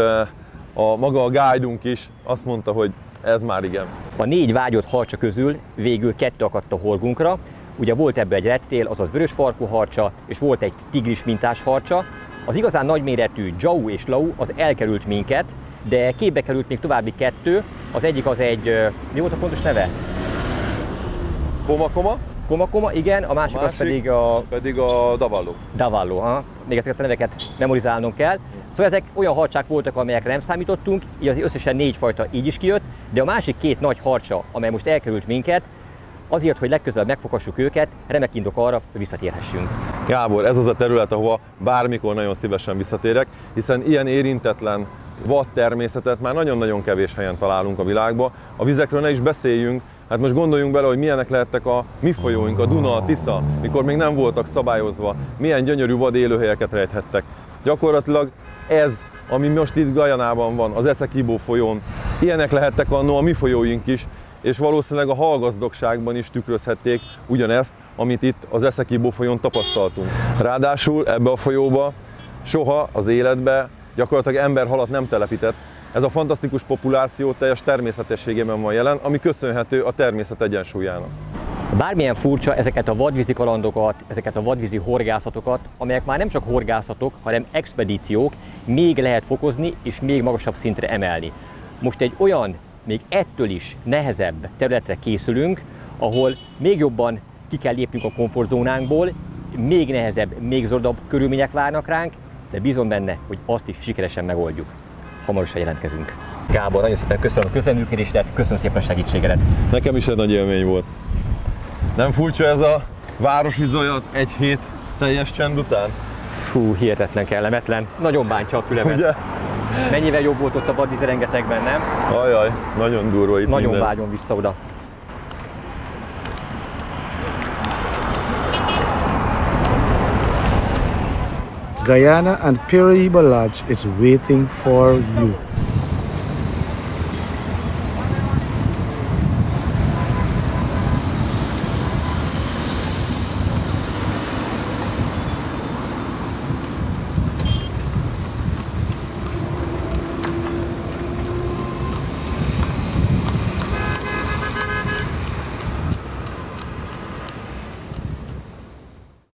Speaker 3: maga a guide-unk is azt mondta, hogy ez már igen.
Speaker 1: A 4 vágyott harcsa közül végül 2 akadt a horgunkra. Ugye volt ebből egy rettél, azaz vörös farkú harcsa, és volt egy tigris mintás harcsa. Az igazán nagyméretű Jau és Lau az elkerült minket, de képbe került még további 2. Az egyik az egy, mi volt a pontos neve?
Speaker 3: Koma-koma.
Speaker 1: Koma-koma, igen, a másik az pedig
Speaker 3: a Davallo.
Speaker 1: Davallo, ha? Még ezeket a neveket memorizálnom kell. Szóval ezek olyan harcsák voltak, amelyekre nem számítottunk, így az összesen 4 fajta így is kijött, de a másik 2 nagy harcsa, amely most elkerült minket, azért, hogy legközelebb megfoghassuk őket, remek indok arra, hogy visszatérhessünk.
Speaker 3: Gábor, ez az a terület, ahova bármikor nagyon szívesen visszatérek, hiszen ilyen érintetlen vad természetet már nagyon-nagyon kevés helyen találunk a világban. A vizekről ne is beszéljünk, hát most gondoljunk bele, hogy milyenek lehettek a mi folyóink, a Duna, a Tisza, mikor még nem voltak szabályozva, milyen gyönyörű vad élőhelyeket rejthettek. Gyakorlatilag ez, ami most itt Guyanában van, az Essequibo folyón, ilyenek lehettek annó a mi folyóink is, és valószínűleg a halgazdagságban is tükrözhették ugyanezt, amit itt az Essequibo folyón tapasztaltunk. Ráadásul ebbe a folyóba soha az életbe gyakorlatilag emberhalat nem telepített. Ez a fantasztikus populáció teljes természetességében van jelen, ami köszönhető a természet egyensúlyának.
Speaker 1: Bármilyen furcsa ezeket a vadvízi kalandokat, ezeket a vadvízi horgászatokat, amelyek már nem csak horgászatok, hanem expedíciók, még lehet fokozni és még magasabb szintre emelni. Most egy olyan, még ettől is nehezebb területre készülünk, ahol még jobban ki kell lépnünk a komfortzónánkból, még nehezebb, még zordóbb körülmények várnak ránk, de bízom benne, hogy azt is sikeresen megoldjuk. Hamarosan jelentkezünk. Gábor, nagyon szépen köszönöm a közreműködésedet, köszönöm szépen a segítségedet.
Speaker 3: Nekem is egy nagy élmény volt. Nem furcsa ez a városi zajat egy hét teljes csend után?
Speaker 1: Fú, hihetetlen kellemetlen. Nagyon bántja a fülemet. Ugye? Mennyivel jobb volt ott a vadvíz rengetegben, nem?
Speaker 3: Ajaj, nagyon durva itt
Speaker 1: nagyon
Speaker 3: minden.
Speaker 1: vágyom vissza oda.
Speaker 7: Guyana and Paraíba Lodge is waiting for you.